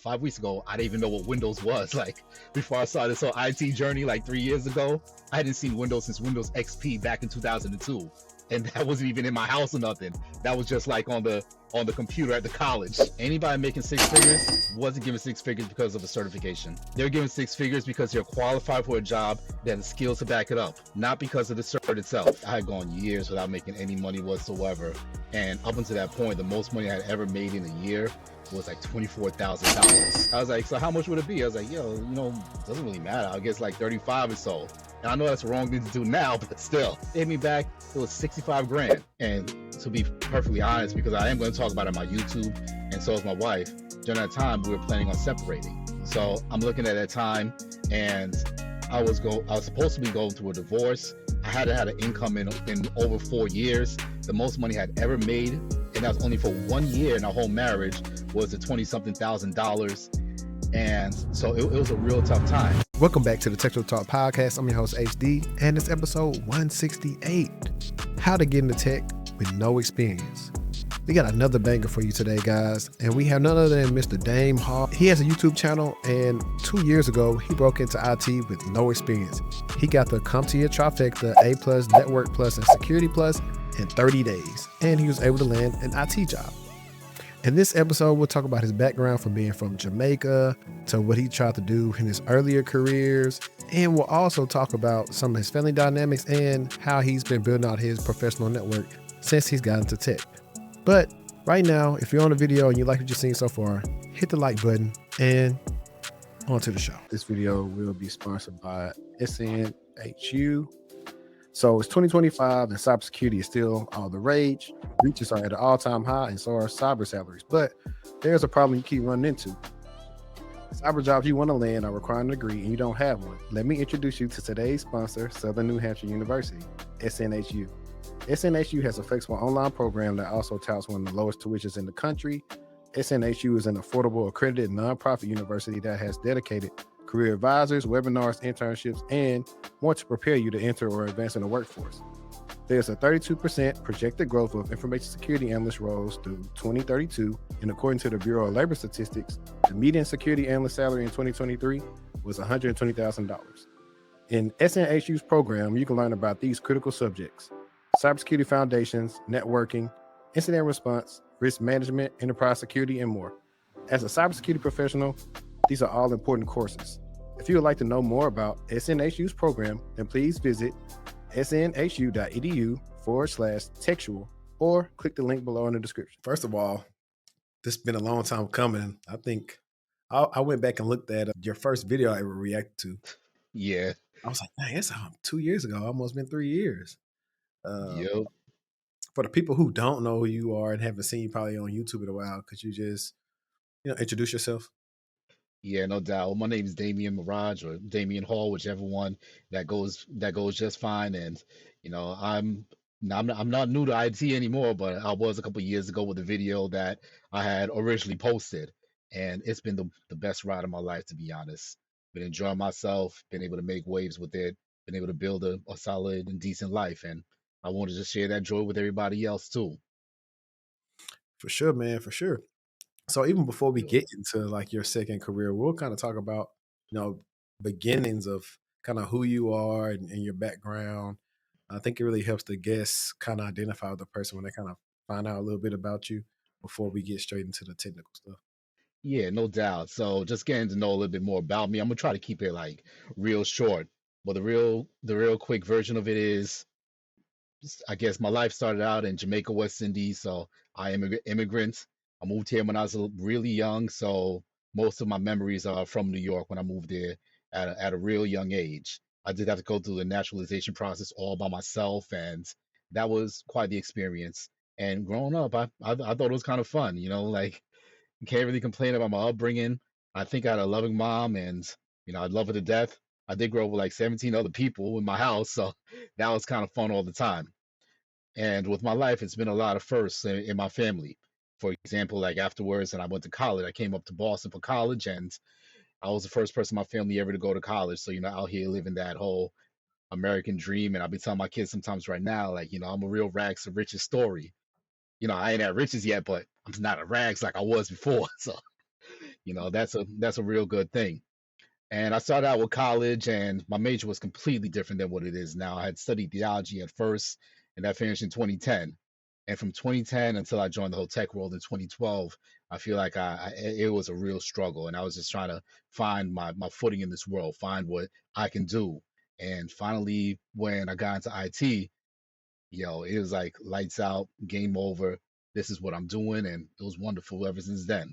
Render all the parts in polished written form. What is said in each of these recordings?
5 weeks ago, I didn't even know what Windows was. Like before I started this whole IT journey, like 3 years ago, I hadn't seen Windows since Windows XP back in 2002, and that wasn't even in my house or nothing. That was just like on the computer at the college. Anybody making six figures wasn't given six figures because of a certification. They're given six figures because you're qualified for a job that has skills to back it up, not because of the cert itself. I had gone years without making any money whatsoever, and up until that point, the most money I had ever made in a year was like $24,000. I was like, so how much would it be? I was like, yo, it doesn't really matter. I guess like 35 or so. And I know that's the wrong thing to do now, but still, it hit me back. It was 65 grand. And to be perfectly honest, because I am going to talk about it on my YouTube, and so is my wife, during that time, we were planning on separating. So I'm looking at that time, and I was supposed to be going through a divorce. I hadn't had an income in over 4 years. The most money I had ever made, and that was only for 1 year in our whole marriage, was the $20-something thousand. And so it was a real tough time. Welcome back to the TechTual Talk podcast. I'm your host, HD, and it's episode 168, How to Get into Tech with No Experience. We got another banger for you today, guys, and we have none other than Mr. Damion Hall. He has a YouTube channel, and 2 years ago, he broke into IT with no experience. He got the CompTIA trifecta, A+, Network Plus, and Security Plus in 30 days, and he was able to land an IT job. In this episode, we'll talk about his background from being from Jamaica to what he tried to do in his earlier careers. And we'll also talk about some of his family dynamics and how he's been building out his professional network since he's gotten into tech. But right now, if you're on the video and you like what you've seen so far, hit the like button and on to the show. This video will be sponsored by SNHU. So it's 2025 and cybersecurity is still all the rage. Breaches are at an all-time high, and so are cyber salaries. But there's a problem you keep running into. Cyber jobs you want to land are requiring a degree and you don't have one. Let me introduce you to today's sponsor, Southern New Hampshire University, SNHU. SNHU has a flexible online program that also touts one of the lowest tuitions in the country. SNHU is an affordable, accredited nonprofit university that has dedicated career advisors, webinars, internships, and want to prepare you to enter or advance in the workforce. There's a 32% projected growth of information security analyst roles through 2032, and according to the Bureau of Labor Statistics, the median security analyst salary in 2023 was $120,000. In SNHU's program, you can learn about these critical subjects: cybersecurity foundations, networking, incident response, risk management, enterprise security, and more. As a cybersecurity professional, these are all important courses. If you would like to know more about SNHU's program, then please visit snhu.edu/TechTual or click the link below in the description. First of all, this has been a long time coming. I think I went back and looked at your first video I ever reacted to. Yeah. I was like, man, it's 2 years ago, almost been 3 years. Yep. For the people who don't know who you are and haven't seen you probably on YouTube in a while, could you just introduce yourself? Yeah, no doubt. Well, my name is Damion Mirage or Damion Hall, whichever one that goes just fine. And I'm not new to IT anymore, but I was a couple of years ago with a video that I had originally posted, and it's been the best ride of my life, to be honest. Been enjoying myself, been able to make waves with it, been able to build a solid and decent life, and I wanted to share that joy with everybody else too. For sure, man, for sure. So even before we get into like your second career, we'll kind of talk about, beginnings of kind of who you are and your background. I think it really helps the guests kind of identify the person when they kind of find out a little bit about you before we get straight into the technical stuff. Yeah, no doubt. So just getting to know a little bit more about me. I'm gonna try to keep it like real short, but the real quick version of it is, I guess my life started out in Jamaica, West Indies. So I am an immigrant. I moved here when I was really young. So most of my memories are from New York when I moved there at a real young age. I did have to go through the naturalization process all by myself, and that was quite the experience. And growing up, I thought it was kind of fun, like you can't really complain about my upbringing. I think I had a loving mom, and I love her to death. I did grow up with like 17 other people in my house, so that was kind of fun all the time. And with my life, it's been a lot of firsts in my family. For example, like afterwards, and I went to college. I came up to Boston for college, and I was the first person in my family ever to go to college. So, out here living that whole American dream. And I'll be telling my kids sometimes right now, like, I'm a real rags to riches story. I ain't at riches yet, but I'm not at rags like I was before. So, That's a real good thing. And I started out with college, and my major was completely different than what it is now. I had studied theology at first, and that finished in 2010. And from 2010 until I joined the whole tech world in 2012, I feel like it was a real struggle, and I was just trying to find my footing in this world, find what I can do. And finally, when I got into IT, it was like lights out, game over. This is what I'm doing, and it was wonderful ever since then.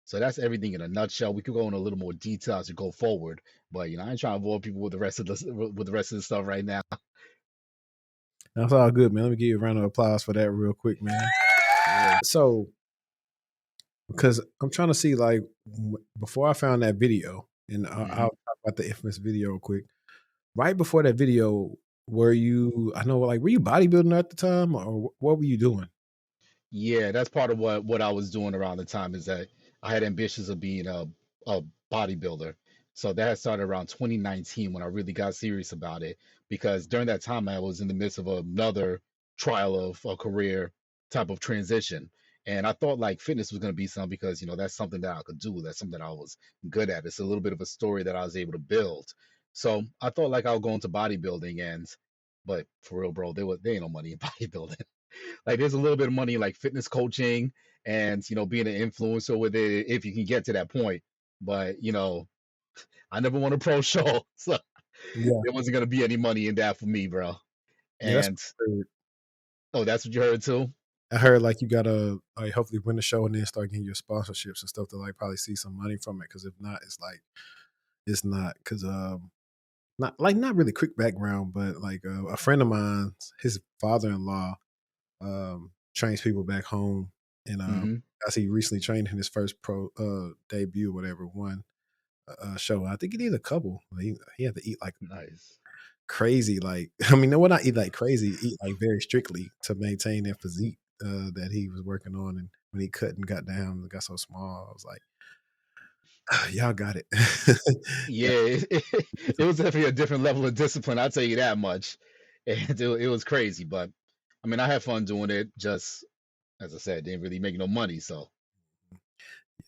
So that's everything in a nutshell. We could go in a little more detail as we go forward, but I ain't trying to bore people with the rest of the stuff right now. That's all good, man. Let me give you a round of applause for that real quick, man. Yeah. So, because I'm trying to see, like, before I found that video, and I'll talk about the infamous video real quick. Right before that video, were you bodybuilding at the time, or what were you doing? Yeah, that's part of what I was doing around the time is that I had ambitions of being a bodybuilder. So that had started around 2019 when I really got serious about it because during that time I was in the midst of another trial of a career type of transition. And I thought like fitness was going to be something because, that's something that I could do. That's something that I was good at. It's a little bit of a story that I was able to build. So I thought like I would go into bodybuilding but for real, bro, there ain't no money in bodybuilding. Like there's a little bit of money like fitness coaching and being an influencer with it if you can get to that point. But I never won a pro show, so Yeah, there wasn't gonna be any money in that for me, bro. yeah, that's And what I heard. oh, that's what you heard too? I heard like you gotta like hopefully win the show and then start getting your sponsorships and stuff to like probably see some money from it. Because if not, it's not because not really quick background, but like a friend of mine, his father-in-law trains people back home, and Hmm. as he recently trained in his first pro debut, whatever, one show. I think he did a couple. He had to eat like Nice. crazy, like I mean, no, not eat like crazy, eat like very strictly to maintain that physique that he was working on. And when he cut and got down and got so small, I was like, y'all got it. Yeah, it was definitely a different level of discipline, I'll tell you that much. And it was crazy, but I mean I had fun doing it, just as I said, didn't really make no money, so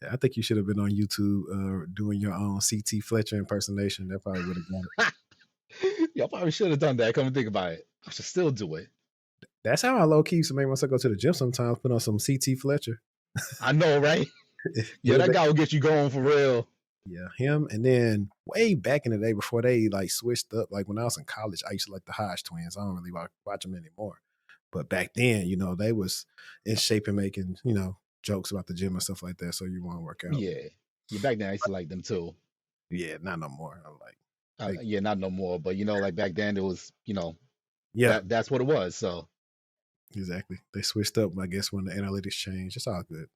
Yeah, I think you should have been on YouTube doing your own CT Fletcher impersonation. That probably would have got it. y'all probably should have done that. Come and think about it. I should still do it. That's how I low key used to make myself go to the gym sometimes, put on some CT Fletcher. I know, right? Get Yeah, it that back. guy will get you going for real. Yeah, him. And then way back in the day before they like switched up, like when I was in college, I used to like the Hodge twins. I don't really watch them anymore. But back then, they was in shape and making, jokes about the gym and stuff like that. So you want to work out. Yeah. Yeah, back then I used to like them too. Yeah, not no more. I'm like, like, Yeah, not no more. But like back then it was, yeah, that's what it was. So exactly. They switched up, I guess, when the analytics changed. It's all good.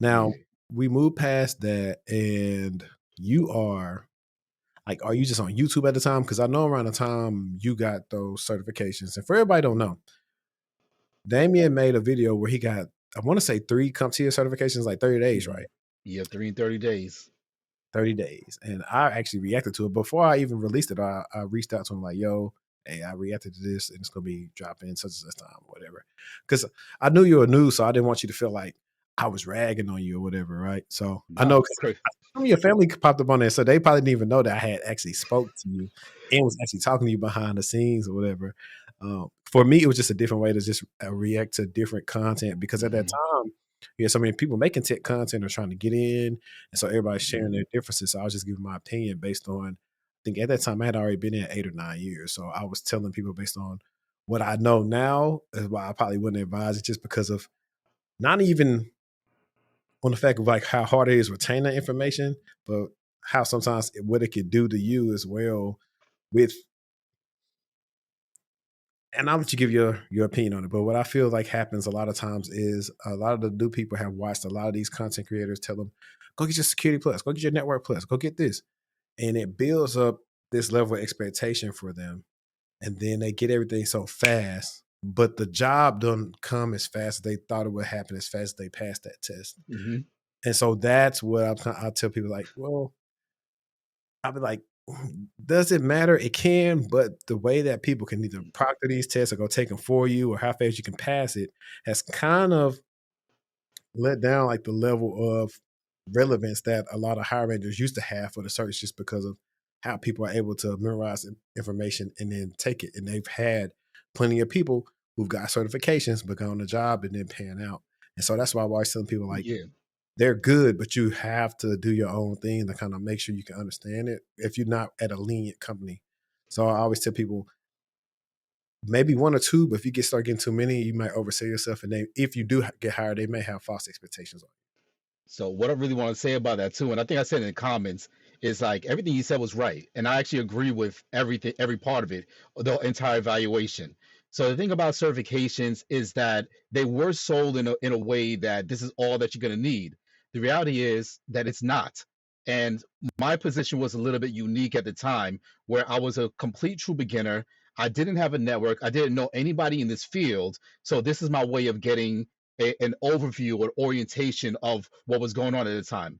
Now yeah. we move past that, and you are like, are you just on YouTube at the time? Because I know around the time you got those certifications, and for everybody don't know, Damian made a video where he got, I want to say 3 CompTIA certifications, like 30 days, Hmm. right? Yeah, 3 and 30 days. 30 days. And I actually reacted to it. Before I even released it, I reached out to him like, yo, hey, I reacted to this and it's going to be dropping such and such time, whatever. Because I knew you were new, so I didn't want you to feel like I was ragging on you or whatever, right? So I know Nah, 'cause cra- some of your family popped up on there, so they probably didn't even know that I had actually spoke to you and was actually talking to you behind the scenes or whatever. For me, it was just a different way to just react to different content because at that mhm, time, you had so many people making tech content or trying to get in, and so everybody's mhm. sharing their differences. So I was just giving my opinion based on, I think at that time I had already been in 8 or 9 years, so I was telling people based on what I know now is why I probably wouldn't advise it just because of not even on the fact of like how hard it is retaining that information, but how sometimes what it can do to you as well with, and I'll let you give your opinion on it. But what I feel like happens a lot of times is a lot of the new people have watched a lot of these content creators tell them, go get your security plus, go get your network plus, go get this. And it builds up this level of expectation for them. And then they get everything so fast, but the job doesn't come as fast as they thought it would happen as fast as they passed that test. Mhm. And so that's what I tell people like, well, I'll be like, does it matter? It can, but the way that people can either proctor these tests or go take them for you or how fast you can pass it has kind of let down like the level of relevance that a lot of hiring managers used to have for the search, just because of how people are able to memorize information and then take it. And they've had plenty of people who've got certifications but got on the job and then pan out. And so that's why I always tell people, like, Yeah. they're good, but you have to do your own thing to kind of make sure you can understand it if you're not at a lenient company. So I always tell people, maybe one or two, but if you start getting too many, you might oversell yourself. And if you do get hired, they may have false expectations on So what I really want to say about that too, and I think I said in the comments, is like everything you said was right, and I actually agree with everything, every part of it, the entire evaluation. So the thing about certifications is that they were sold in a way that this is all that you're going to need. The reality is that it's not. And my position was a little bit unique at the time, where I was a complete true beginner. I didn't have a network. I didn't know anybody in this field. So this is my way of getting an overview or orientation of what was going on at the time.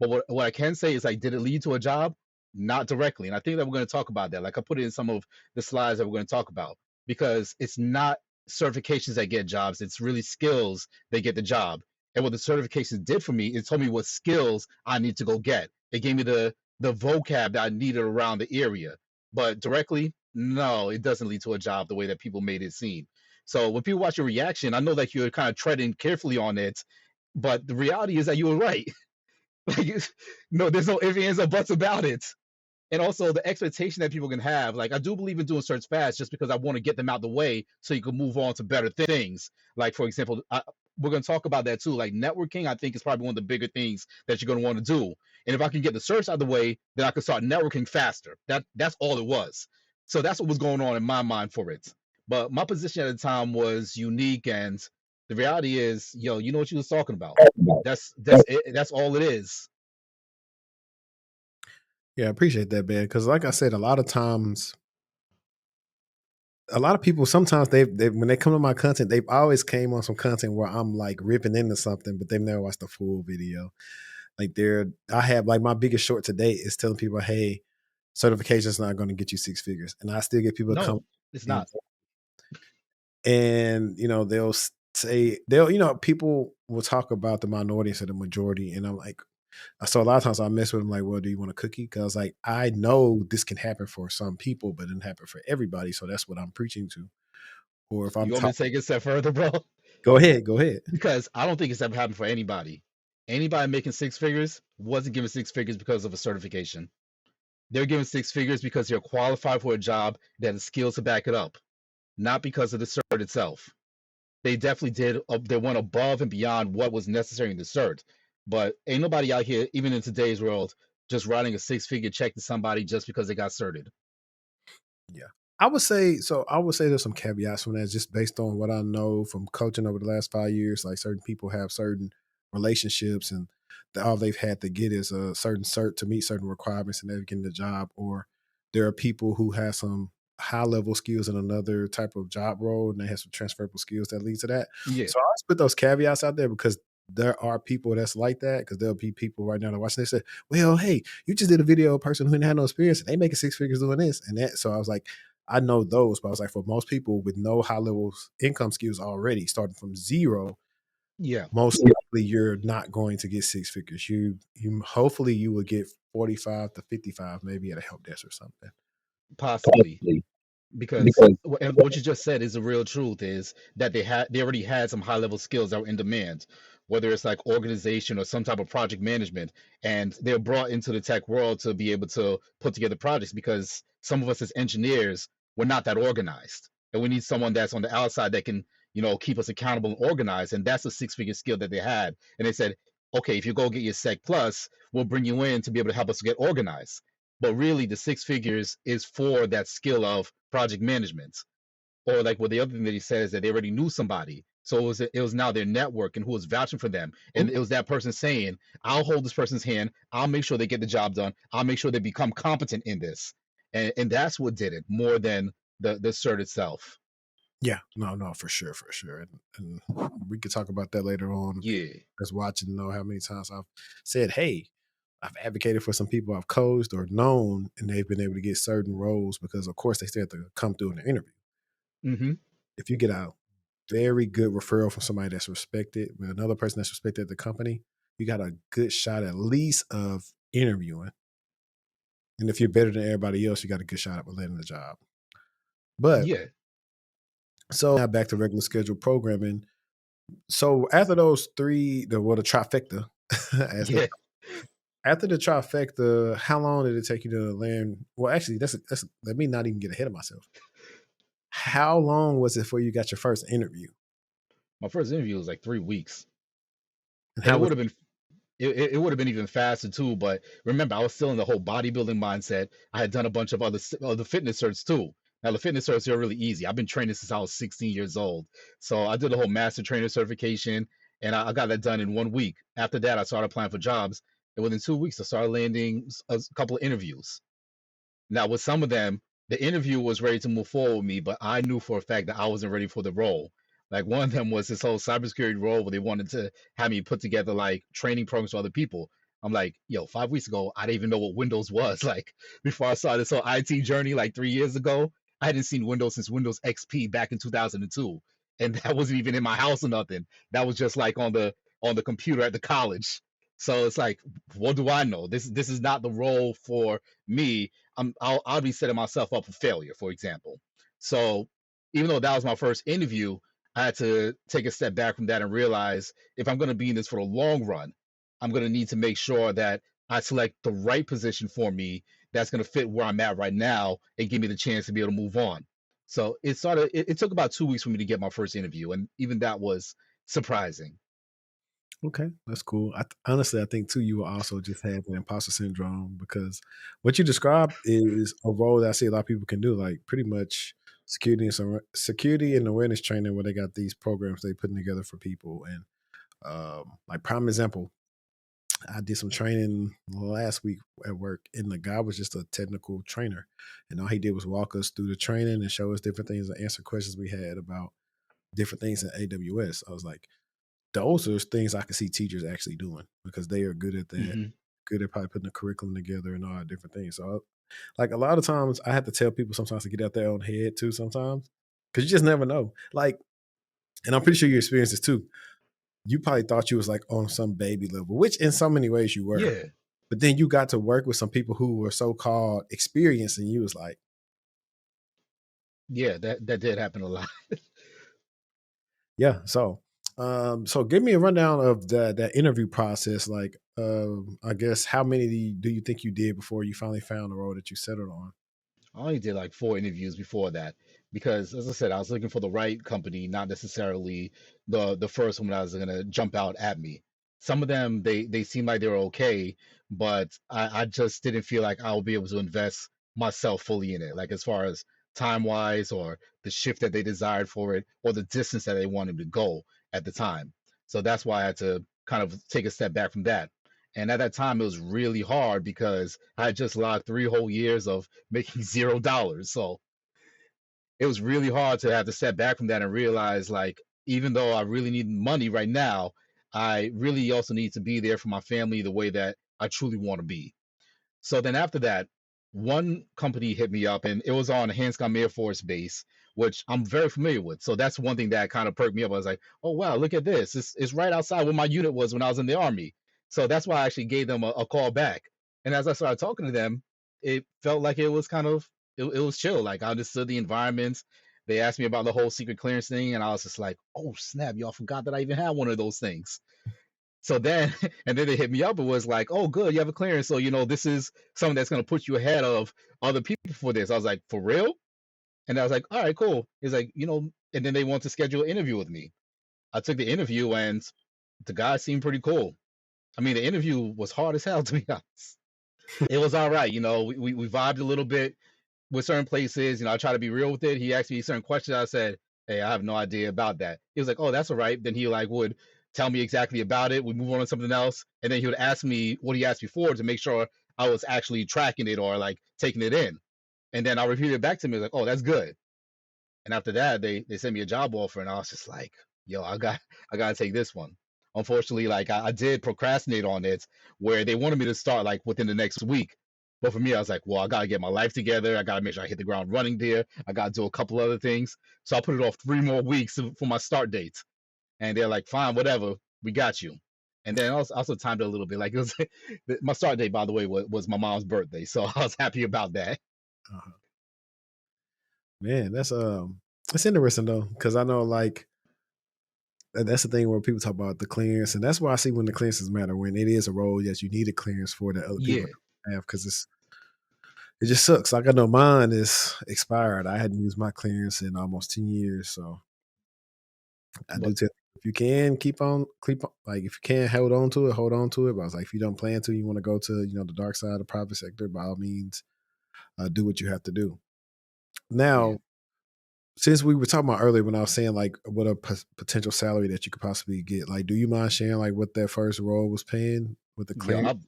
But what I can say is, like, did it lead to a job? Not directly. And I think that we're going to talk about that. Like, I put it in some of the slides that we're going to talk about, because it's not certifications that get jobs, it's really skills that get the job. And what the certifications did for me, it told me what skills I need to go get. It gave me the vocab that I needed around the area. But directly, no, it doesn't lead to a job the way that people made it seem. So when people watch your reaction, I know that you're kind of treading carefully on it, but the reality is that you were right. Like, no, there's no ifs, ands, or buts about it. And also the expectation that people can have. Like, I do believe in doing search fast just because I want to get them out the way so you can move on to better things. Like, for example, we're going to talk about that too. Like, networking, I think, is probably one of the bigger things that you're going to want to do. And if I can get the search out of the way, then I can start networking faster. That's all it was. So that's what was going on in my mind for it. But my position at the time was unique, and the reality is, yo, you know what you was talking about. That's it. That's all it is. Yeah, I appreciate that, man. Because like I said, a lot of times, a lot of people sometimes they when they come to my content, they've always came on some content where I'm like ripping into something, but they've never watched the full video. Like I have, like, my biggest short to date is telling people, hey, certification is not going to get you six figures, and I still get people to come, No, it's not. and they'll say people will talk about the minority instead of the majority, and I'm like, so a lot of times I mess with them, like, well, do you want a cookie? Because, like, I know this can happen for some people, but it didn't happen for everybody. So that's what I'm preaching to. Or if I'm You want me to talking, take it a step further, bro? go ahead, go ahead. Because I don't think it's ever happened for anybody. Anybody making six figures wasn't given six figures because of a certification. They're given six figures because they're qualified for a job that has skills to back it up, not because of the cert itself. They definitely did. They went above and beyond what was necessary in the cert. But ain't nobody out here, even in today's world, just writing a six-figure check to somebody just because they got certed. Yeah. I would say there's some caveats from that, just based on what I know from coaching over the last 5 years. Like, certain people have certain relationships, and all they've had to get is a certain cert to meet certain requirements, and they're getting the job. Or there are people who have some high level skills in another type of job role, and they have some transferable skills that lead to that. Yeah, So I always put those caveats out there, because there are people that's like that. Because there'll be people right now that watching, they say, well, hey, you just did a video of a person who didn't have no experience, and they making six figures doing this and that. So I was like, I know those, but I was like, for most people with no high levels income skills already, starting from zero, yeah, most likely you're not going to get six figures. You hopefully you will get 45 to 55, maybe at a help desk or something. possibly. Because and what you just said is the real truth, is that they already had some high level skills that were in demand, whether it's like organization or some type of project management, and they're brought into the tech world to be able to put together projects, because some of us as engineers, we're not that organized, and we need someone that's on the outside that can, keep us accountable and organized. And that's a six-figure skill that they had. And they said, okay, if you go get your sec plus, we'll bring you in to be able to help us get organized. But really, the six figures is for that skill of project management. Or like, what the other thing that he said is that they already knew somebody, so it was now their network and who was vouching for them, and it was that person saying, I'll hold this person's hand, I'll make sure they get the job done, I'll make sure they become competent in this. And that's what did it more than the cert itself. Yeah, no, for sure, and we could talk about that later on. People Yeah. that's watching know how many times I've said, hey, I've advocated for some people I've coached or known, and they've been able to get certain roles because, of course, they still have to come through in the interview. Mm-hmm. If you get a very good referral from somebody that's respected, with another person that's respected at the company, you got a good shot at least of interviewing. And if you're better than everybody else, you got a good shot at landing the job. But Yeah. so now back to regular scheduled programming. So after those three, the trifecta, as they Yeah. after the trifecta, how long did it take you to land? Well, actually, that's let me not even get ahead of myself. How long was it before you got your first interview? My first interview was like 3 weeks, And and how it was would have been it would have been even faster too. But remember, I was still in the whole bodybuilding mindset. I had done a bunch of other fitness certs too. Now the fitness certs are really easy. I've been training since I was 16 years old. So I did the whole master trainer certification, and I got that done in 1 week. After that, I started applying for jobs, and within 2 weeks, I started landing a couple of interviews. Now, with some of them, the interview was ready to move forward with me, but I knew for a fact that I wasn't ready for the role. Like one of them was this whole cybersecurity role where they wanted to have me put together like training programs for other people. I'm like, yo, 5 weeks ago, I didn't even know what Windows was. Like before I started this whole IT journey, like 3 years ago, I hadn't seen Windows since Windows XP back in 2002, and that wasn't even in my house or nothing. That was just like on the computer at the college. So it's like, what do I know? This is not the role for me. I'll be setting myself up for failure, for example. So even though that was my first interview, I had to take a step back from that and realize if I'm going to be in this for the long run, I'm going to need to make sure that I select the right position for me that's going to fit where I'm at right now and give me the chance to be able to move on. So it took about 2 weeks for me to get my first interview, and even that was surprising. okay? That's cool. Honestly, I think too, you will also just have the imposter syndrome because what you described is a role that I see a lot of people can do, like pretty much security and awareness training, where they got these programs they putting together for people. And like prime example, I did some training last week at work, and the guy was just a technical trainer, and all he did was walk us through the training and show us different things and answer questions we had about different things in AWS. I was like, those are things I can see teachers actually doing because they are good at that, Hmm. good at probably putting the curriculum together and all that different things. So, like a lot of times, I have to tell people sometimes to get out their own head too. Sometimes, because you just never know. Like, and I'm pretty sure you experience this too. You probably thought you was like on some baby level, which in so many ways you were. Yeah, But then you got to work with some people who were so called experienced, and you was like, yeah, that did happen a lot. yeah. So give me a rundown of that interview process. Like, I guess how many do you think you did before you finally found the role that you settled on? I only did like 4 interviews before that because, as I said, I was looking for the right company, not necessarily the first one that was gonna jump out at me. Some of them they seemed like they were okay, but I just didn't feel like I'll be able to invest myself fully in it, like as far as time wise or the shift that they desired for it or the distance that they wanted to go at the time. So that's why I had to kind of take a step back from that. And at that time, it was really hard because I had just logged 3 whole years of making $0. So it was really hard to have to step back from that and realize, like, even though I really need money right now, I really also need to be there for my family the way that I truly want to be. So then after that, one company hit me up and it was on Hanscom Air Force Base, which I'm very familiar with. So that's one thing that kind of perked me up. I was like, oh, wow, look at this. It's right outside where my unit was when I was in the Army. So that's why I actually gave them a call back. And as I started talking to them, it felt like it was kind of, it was chill. Like I understood the environments. They asked me about the whole secret clearance thing. And I was just like, oh, snap, y'all forgot that I even had one of those things. So then, and then they hit me up. It was like, oh, good, you have a clearance. So, this is something that's going to put you ahead of other people for this. I was like, for real? And I was like, all right, cool. He's like, and then they want to schedule an interview with me. I took the interview and the guy seemed pretty cool. I mean, the interview was hard as hell, to be honest. It was all right. We vibed a little bit with certain places. I try to be real with it. He asked me certain questions. I said, hey, I have no idea about that. He was like, oh, that's all right. Then he like would tell me exactly about it. We move on to something else. And then he would ask me what he asked before to make sure I was actually tracking it or like taking it in. And then I'll repeat it back to me like, oh, that's good. And after that, they sent me a job offer, and I was just like, yo, I gotta take this one. Unfortunately, like I did procrastinate on it, where they wanted me to start like within the next week. But for me, I was like, well, I gotta get my life together. I gotta make sure I hit the ground running there. I gotta do a couple other things. So I put it off 3 more weeks for my start date. And they're like, fine, whatever, we got you. And then also timed it a little bit. Like it was my start date, by the way, was my mom's birthday, so I was happy about that. Uh-huh. Man, that's interesting though, because I know like that's the thing where people talk about the clearance, and that's why I see when the clearances matter, when it is a role that you need a clearance for that other people Yeah, don't have, because it just sucks. Like I know mine is expired. I hadn't used my clearance in almost 10 years, so I do but tell if you can keep on, like if you can hold on to it, hold on to it. But I was like, if you don't plan to, you want to go to the dark side of the private sector, by all means, do what you have to do. yeah. Now, since we were talking about earlier when I was saying like what a potential salary that you could possibly get, like, do you mind sharing like what that first role was paying with the Yo, clearance?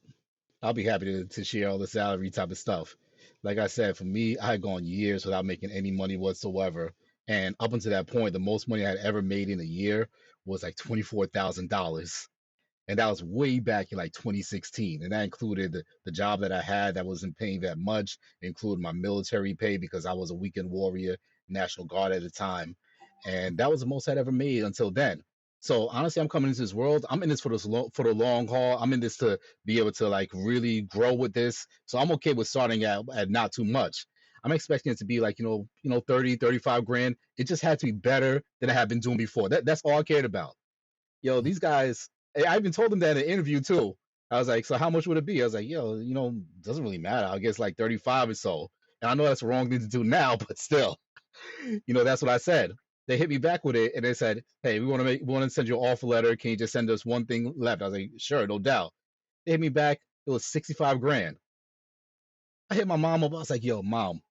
I'll be happy to share all the salary type of stuff. Like I said, for me, I had gone years without making any money whatsoever. And up until that point, the most money I had ever made in a year was like $24,000. And that was way back in like 2016. And that included the job that I had that wasn't paying that much, it included my military pay because I was a weekend warrior, National Guard at the time. And that was the most I'd ever made until then. So honestly, I'm coming into this world. I'm in this for the long haul. I'm in this to be able to like really grow with this. So I'm okay with starting at not too much. I'm expecting it to be like, 30, 35 grand. It just had to be better than I had been doing before. That's all I cared about. Yo, these guys, I even told them that in an interview too. I was like, so how much would it be? I was like, yo, doesn't really matter. I guess like 35 or so. And I know that's the wrong thing to do now, but still, that's what I said. They hit me back with it and they said, hey, we want to send you an offer letter. Can you just send us one thing left? I was like, sure, no doubt. They hit me back. It was 65 grand. I hit my mom up. I was like, yo, mom,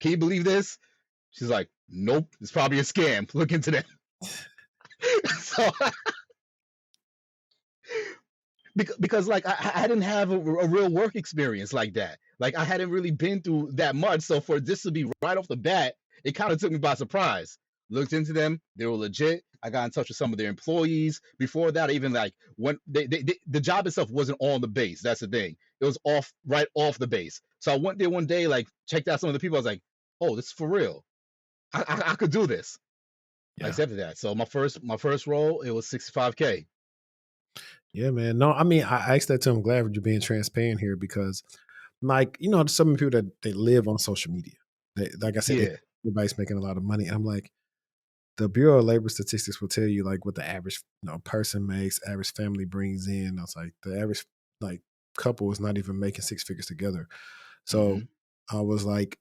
can you believe this? She's like, nope, it's probably a scam. Look into that. So because like I didn't have a real work experience like that. Like I hadn't really been through that much. So for this to be right off the bat, it kind of took me by surprise. Looked into them, they were legit. I got in touch with some of their employees. Before that, even like when the job itself wasn't on the base. That's the thing. It was right off the base. So I went there one day, like checked out some of the people. I was like, oh, this is for real. I could do this. I Yeah. accepted that. So my first role, it was 65K. Yeah, man. No, I mean, I asked that too. I'm glad you're being transparent here because, like, some people that they live on social media. Like I said, Yeah. everybody's making a lot of money. And I'm like, the Bureau of Labor Statistics will tell you like what the average person makes, average family brings in. I was like, the average like couple is not even making six figures together. So Hmm. I was like,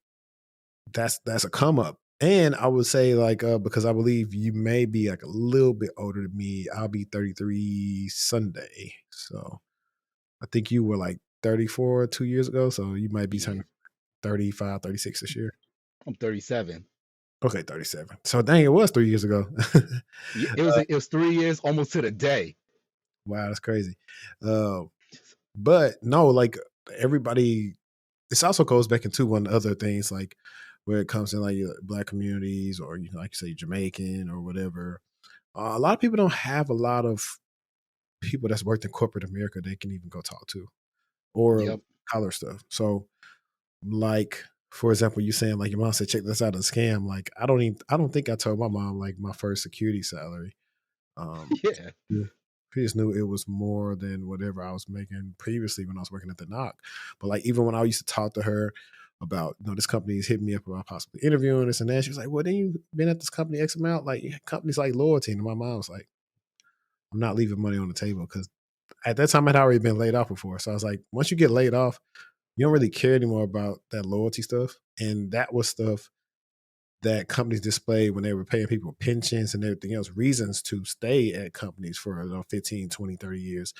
that's a come up. And I would say like because I believe you may be like a little bit older than me. I'll be 33 Sunday. So I think you were like 34 2 years ago. So you might be Yeah. turning 35, 36 this year. I'm 37. Okay, 37. So dang, it was 3 years ago. Yeah, it was 3 years almost to the day. Wow, that's crazy. Uh, but no, like everybody, this also goes back into one of the other things, like where it comes in like black communities or like you say Jamaican or whatever. A lot of people don't have a lot of people that's worked in corporate America they can even go talk to or Yep. color stuff. So like for example, you saying like your mom said check this out as a scam. Like I don't think I told my mom like my first security salary. Um, Yeah. yeah, he just knew it was more than whatever I was making previously when I was working at the knock. But like even when I used to talk to her about, this company is hitting me up about possibly interviewing this and that, she was like, well, then you been at this company X amount, like companies like loyalty. And my mom was like, I'm not leaving money on the table because at that time I'd already been laid off before. So I was like, once you get laid off, you don't really care anymore about that loyalty stuff. And that was stuff that companies displayed when they were paying people pensions and everything else, reasons to stay at companies for 15, 20, 30 years.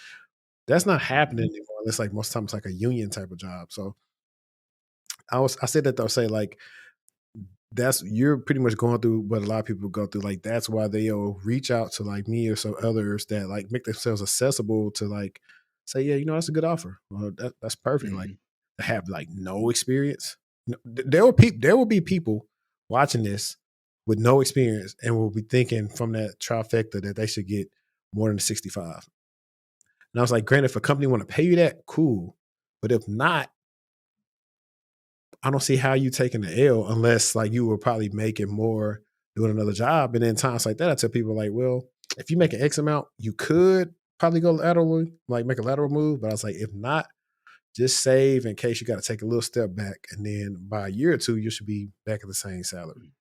That's not Hmm. happening anymore. It's like most times like a union type of job. So I said that to say like that's you're pretty much going through what a lot of people go through. Like that's why they'll reach out to like me or some others that like make themselves accessible to like say, yeah, that's a good offer. Well, that's perfect. Like Hmm. to have like no experience. There will be people watching this with no experience and will be thinking from that trifecta that they should get more than 65. And I was like, granted, if a company want to pay you that, cool. But if not, I don't see how you taking the L unless like you were probably making more doing another job. And in times like that, I tell people like, well, if you make an X amount, you could. probably go laterally, like make a lateral move. But I was like, if not, just save in case you got to take a little step back. And then by a year or two, you should be back at the same salary.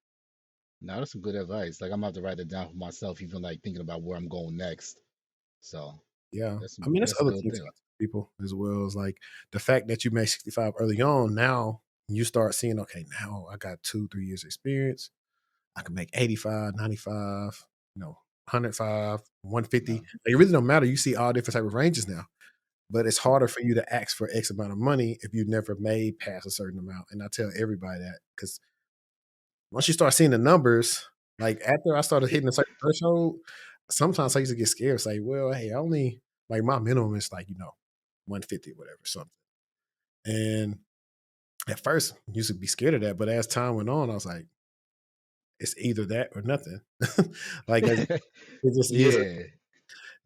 Now that's some good advice. Like I'm gonna have to write it down for myself, even like thinking about where I'm going next. So Yeah. that's I mean, that's that's a other good things thing. about people as well as like the fact that you made 65 early on. Now you start seeing, okay, now I got 2, 3 years experience. I can make 85, 95, 105, 150. No, Like, it really don't matter. You see all different type of ranges now. But it's harder for you to ask for X amount of money if you never made past a certain amount. And I tell everybody that because once you start seeing the numbers, like after I started hitting a certain threshold, sometimes I used to get scared. Say, well, hey, I only like my minimum is like, 150, whatever, something. And at first, I used to be scared of that. But as time went on, I was like, it's either that or nothing. Like it just is. yeah,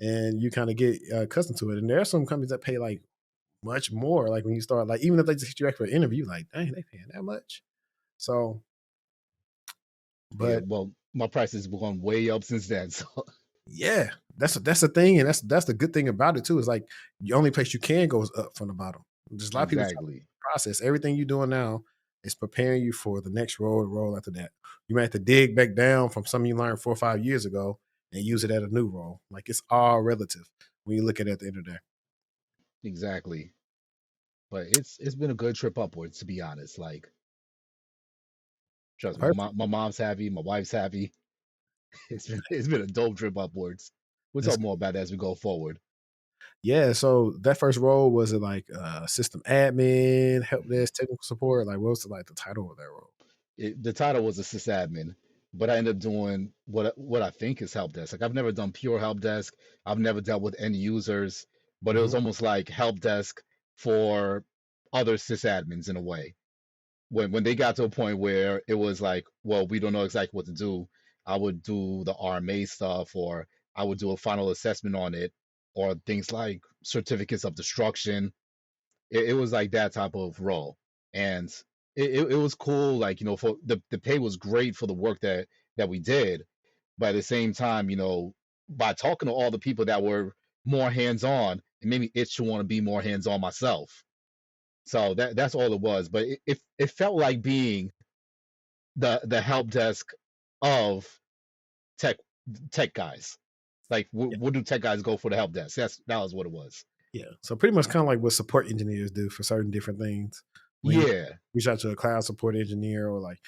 And you kind of get accustomed to it. And there are some companies that pay like much more. Like when you start, like even if they just hit you back for an interview, like, dang, they paying that much. So, yeah. but Well, my prices have gone way up since then. So yeah, that's the thing, and that's the good thing about it too. Is like the only place you can go is up from the bottom. There's a lot of people trying to exactly, process everything you're doing now is preparing you for the next role after that. You might have to dig back down from something you learned 4 or 5 years ago and use it at a new role. Like it's all relative when you look at it at the end of the day. exactly. But it's been a good trip upwards, to be honest. Like, trust me, Perfect. my mom's happy, my wife's happy. It's been a dope trip upwards. We'll That's talk more about that as we go forward. Yeah, so that first role, was it like system admin, help Mhm. desk, technical support? Like what was the title of that role? The title was a sysadmin, but I ended up doing what I think is help desk. Like I've never done pure help desk. I've never dealt with end users, but it Mhm. was almost like help desk for other sysadmins in a way. When they got to a point where it was like, well, we don't know exactly what to do, I would do the RMA stuff, or I would do a final assessment on it, or things like certificates of destruction. It was like that type of role, and it was cool. Like for the pay was great for the work that we did, but at the same time, by talking to all the people that were more hands on, it made me itch to want to be more hands on myself. So that's all it was. But it felt like being the help desk of tech tech guys. Like Yeah, what do tech guys go for the help desk? That was what it was. yeah. So pretty much kind of like what support engineers do for certain different things. When you Yeah, reach out to a cloud support engineer or like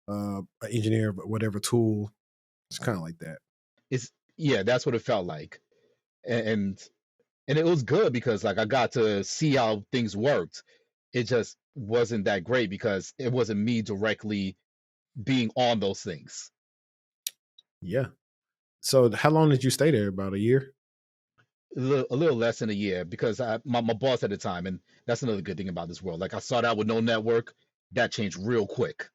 an engineer of whatever tool, it's kind of like that. it's yeah, that's what it felt like, and and it was good because like I got to see how things worked. It just wasn't that great because it wasn't me directly being on those things. Yeah. So how long did you stay there? About a year? A little less than a year because my boss at the time, and that's another good thing about this world. Like I started out with no network, that changed real quick.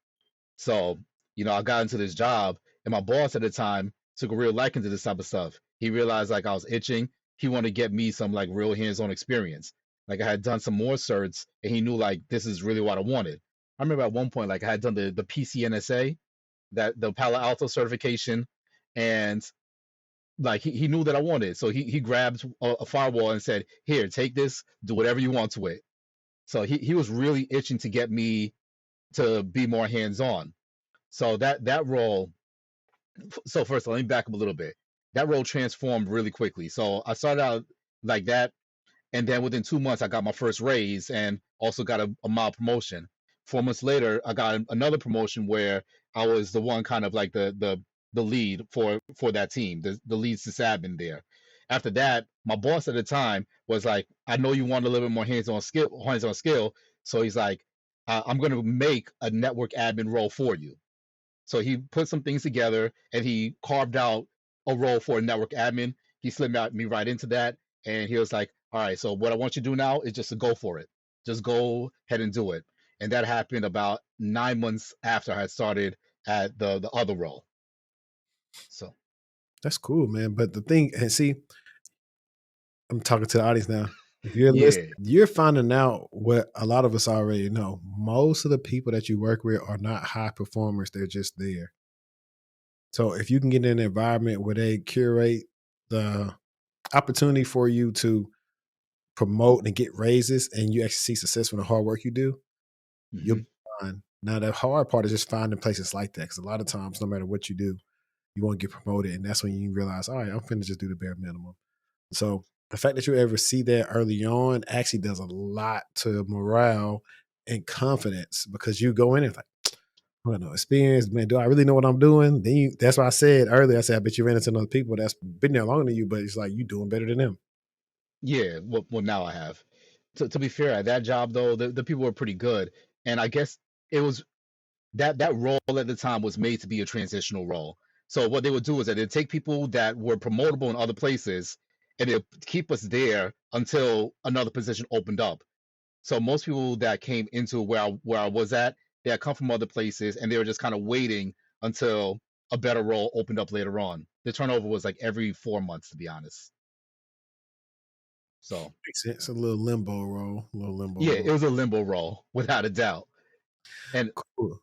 So, I got into this job, and my boss at the time took a real liking to this type of stuff. He realized like I was itching. He wanted to get me some like real hands-on experience. Like I had done some more certs, and he knew like this is really what I wanted. I remember at one point like I had done the PCNSA, that the Palo Alto certification, and like he knew that I wanted it. So he grabbed a firewall and said, "Here, take this, do whatever you want to it." So he was really itching to get me to be more hands-on. So that role, so first let me back up a little bit. That role transformed really quickly. So I started out like that, and then within 2 months I got my first raise and also got a mild promotion. 4 months later, I got another promotion where I was the one kind of like the lead for that team, the lead sysadmin there. After that, my boss at the time was like, I know you want a little bit more hands on skill. So he's like, I'm going to make a network admin role for you. So he put some things together and he carved out a role for a network admin. He slid me right into that. And he was like, all right, so what I want you to do now is just to go for it. Just go ahead and do it. And that happened about 9 months after I had started at the other role. So That's cool, man. But the thing, and see, I'm talking to the audience now. If you're listening, yeah, you're finding out what a lot of us already know. Most of the people that you work with are not high performers. They're just there. So if you can get in an environment where they curate the opportunity for you to promote and get raises, and you actually see success from the hard work you do, you'll Hmm. be fine. Now, the hard part is just finding places like that, because a lot of times, no matter what you do, you won't get promoted, and that's when you realize, all right, I'm finna just do the bare minimum. So the fact that you ever see that early on actually does a lot to morale and confidence, because you go in and like, well, no experience, man. Do I really know what I'm doing? That's why I said earlier. I said, I bet you ran into other people that's been there longer than you, but it's like you doing better than them. Yeah, well, now I have. To be fair, at that job though, the people were pretty good, and I guess it was that role at the time was made to be a transitional role. So what they would do is that they'd take people that were promotable in other places, and they'd keep us there until another position opened up. So most people that came into where I was at, they had come from other places, and they were just kind of waiting until a better role opened up later on. The turnover was like every 4 months, to be honest. So Makes sense. A little limbo role. yeah, it was a limbo role without a doubt. And Cool.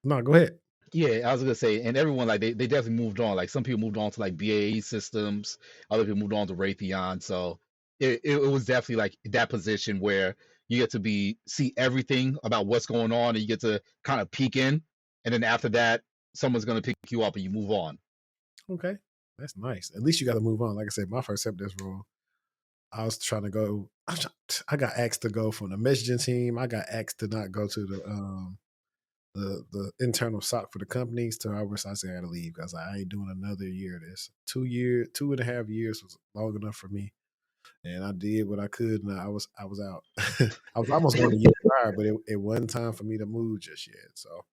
No, go ahead. yeah, I was gonna say, and everyone like they definitely moved on. Like some people moved on to like BAE systems, other people moved on to Raytheon. So it was definitely like that position where you get to see everything about what's going on, and you get to kind of peek in, and then after that, someone's gonna pick you up and you move on. Okay. That's nice. At least you got to move on. Like I said, my first step this role, I was trying to go. I got asked to go from the messaging team. I got asked to not go to the internal SOC for the companies. So I said I had to leave because I ain't doing another year of this. 2.5 years was long enough for me, and I did what I could, and I was out. I was almost going to year prior, but it wasn't time for me to move just yet. So,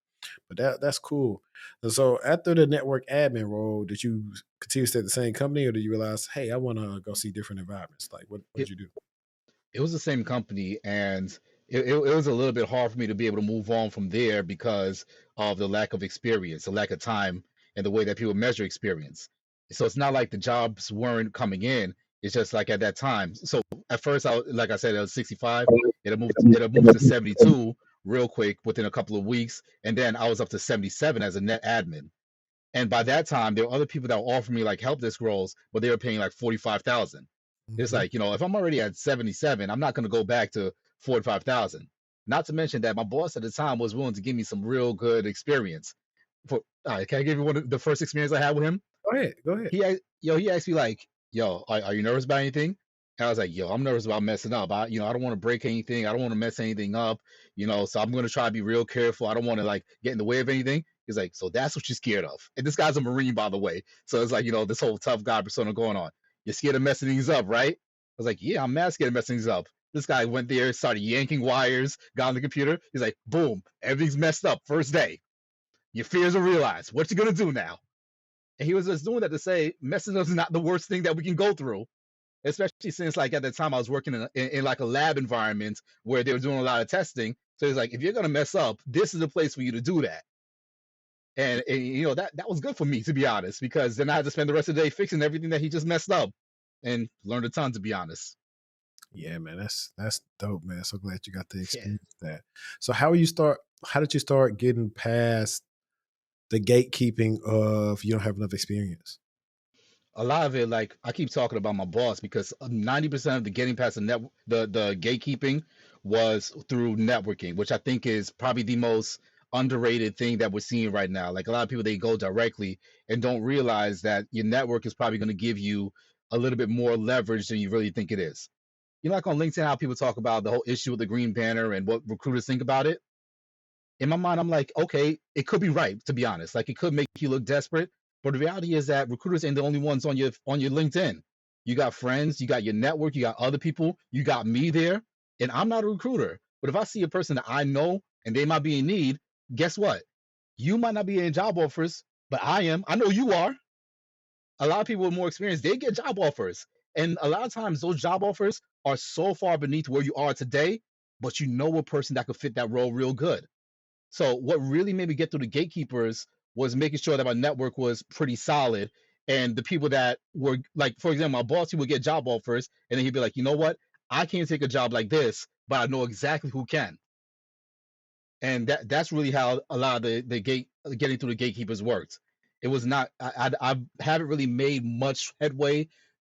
but that's cool. And so after the network admin role, did you continue to stay at the same company, or did you realize, hey, I want to go see different environments? Like, what did It, you do? it was the same company, and it was a little bit hard for me to be able to move on from there because of the lack of experience, the lack of time, and the way that people measure experience. So it's not like the jobs weren't coming in. It's just like at that time. So at first, like I said, it was 65. It moved to 72 real quick within a couple of weeks, and then I was up to 77 as a net admin. And by that time, there were other people that were offering me like help desk roles, but they were paying like 45,000. It's Mm-hmm. like, if I'm already at 77, I'm not going to go back to 45,000. Not to mention that my boss at the time was willing to give me some real good experience. Can I give you one of the first experience I had with him? Go ahead. Go ahead. He asked me like, yo, are you nervous about anything? And I was like, yo, I'm nervous about messing up. I don't want to break anything. I don't want to mess anything up. So I'm gonna try to be real careful. I don't want to like get in the way of anything. He's like, so that's what you're scared of. And this guy's a Marine, by the way. So it's like, this whole tough guy persona going on. You're scared of messing things up, right? I was like, yeah, I'm mad scared of messing things up. This guy went there, started yanking wires, got on the computer. He's like, boom, everything's messed up. First day. Your fears are realized. What you gonna do now? And he was just doing that to say messing up is not the worst thing that we can go through, especially since like at the time I was working in like a lab environment where they were doing a lot of testing. So it's like, if you're gonna mess up, this is the place for you to do that. And that was good for me, to be honest, because then I had to spend the rest of the day fixing everything that he just messed up, and learned a ton, to be honest. Yeah, man, that's dope, man. So glad you got to Yeah. experience that. So how did you start getting past the gatekeeping of you don't have enough experience? A lot of it, like I keep talking about my boss, because 90% of the getting past the gatekeeping was through networking, which I think is probably the most underrated thing that we're seeing right now. Like a lot of people, they go directly and don't realize that your network is probably going to give you a little bit more leverage than you really think it is. Like on LinkedIn, how people talk about the whole issue with the green banner and what recruiters think about it. In my mind, I'm like, okay, it could be right, to be honest. Like it could make you look desperate, but the reality is that recruiters ain't the only ones on your LinkedIn. You got friends, you got your network, you got other people, you got me there, and I'm not a recruiter. But if I see a person that I know and they might be in need, guess what? You might not be in job offers, but I am. I know you are. A lot of people with more experience, they get job offers. And a lot of times those job offers are so far beneath where you are today, but you know a person that could fit that role real good. So what really made me get through the gatekeepers was making sure that my network was pretty solid. And the people that were like, for example, my boss, he would get job offers, and then he'd be like, you know what? I can't take a job like this, but I know exactly who can. And that's really how a lot of the getting through the gatekeepers worked. It was not I haven't really made much headway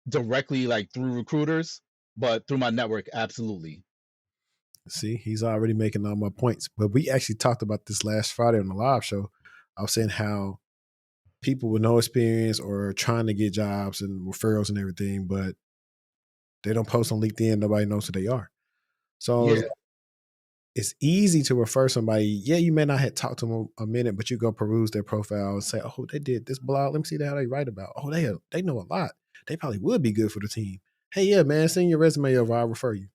directly like through recruiters, but through my network, absolutely. See, he's already making all my points. But we actually talked about this last Friday on the live show. I was saying how people with no experience or trying to get jobs and referrals and everything, but they don't post on LinkedIn. Nobody knows who they are. So Yeah, it's easy to refer somebody. Yeah, you may not have talked to them a minute, but you go peruse their profile and say, "Oh, they did this blog. Let me see how they write about. Oh, they know a lot. They probably would be good for the team. Hey, yeah, man, send your resume over. I'll refer you."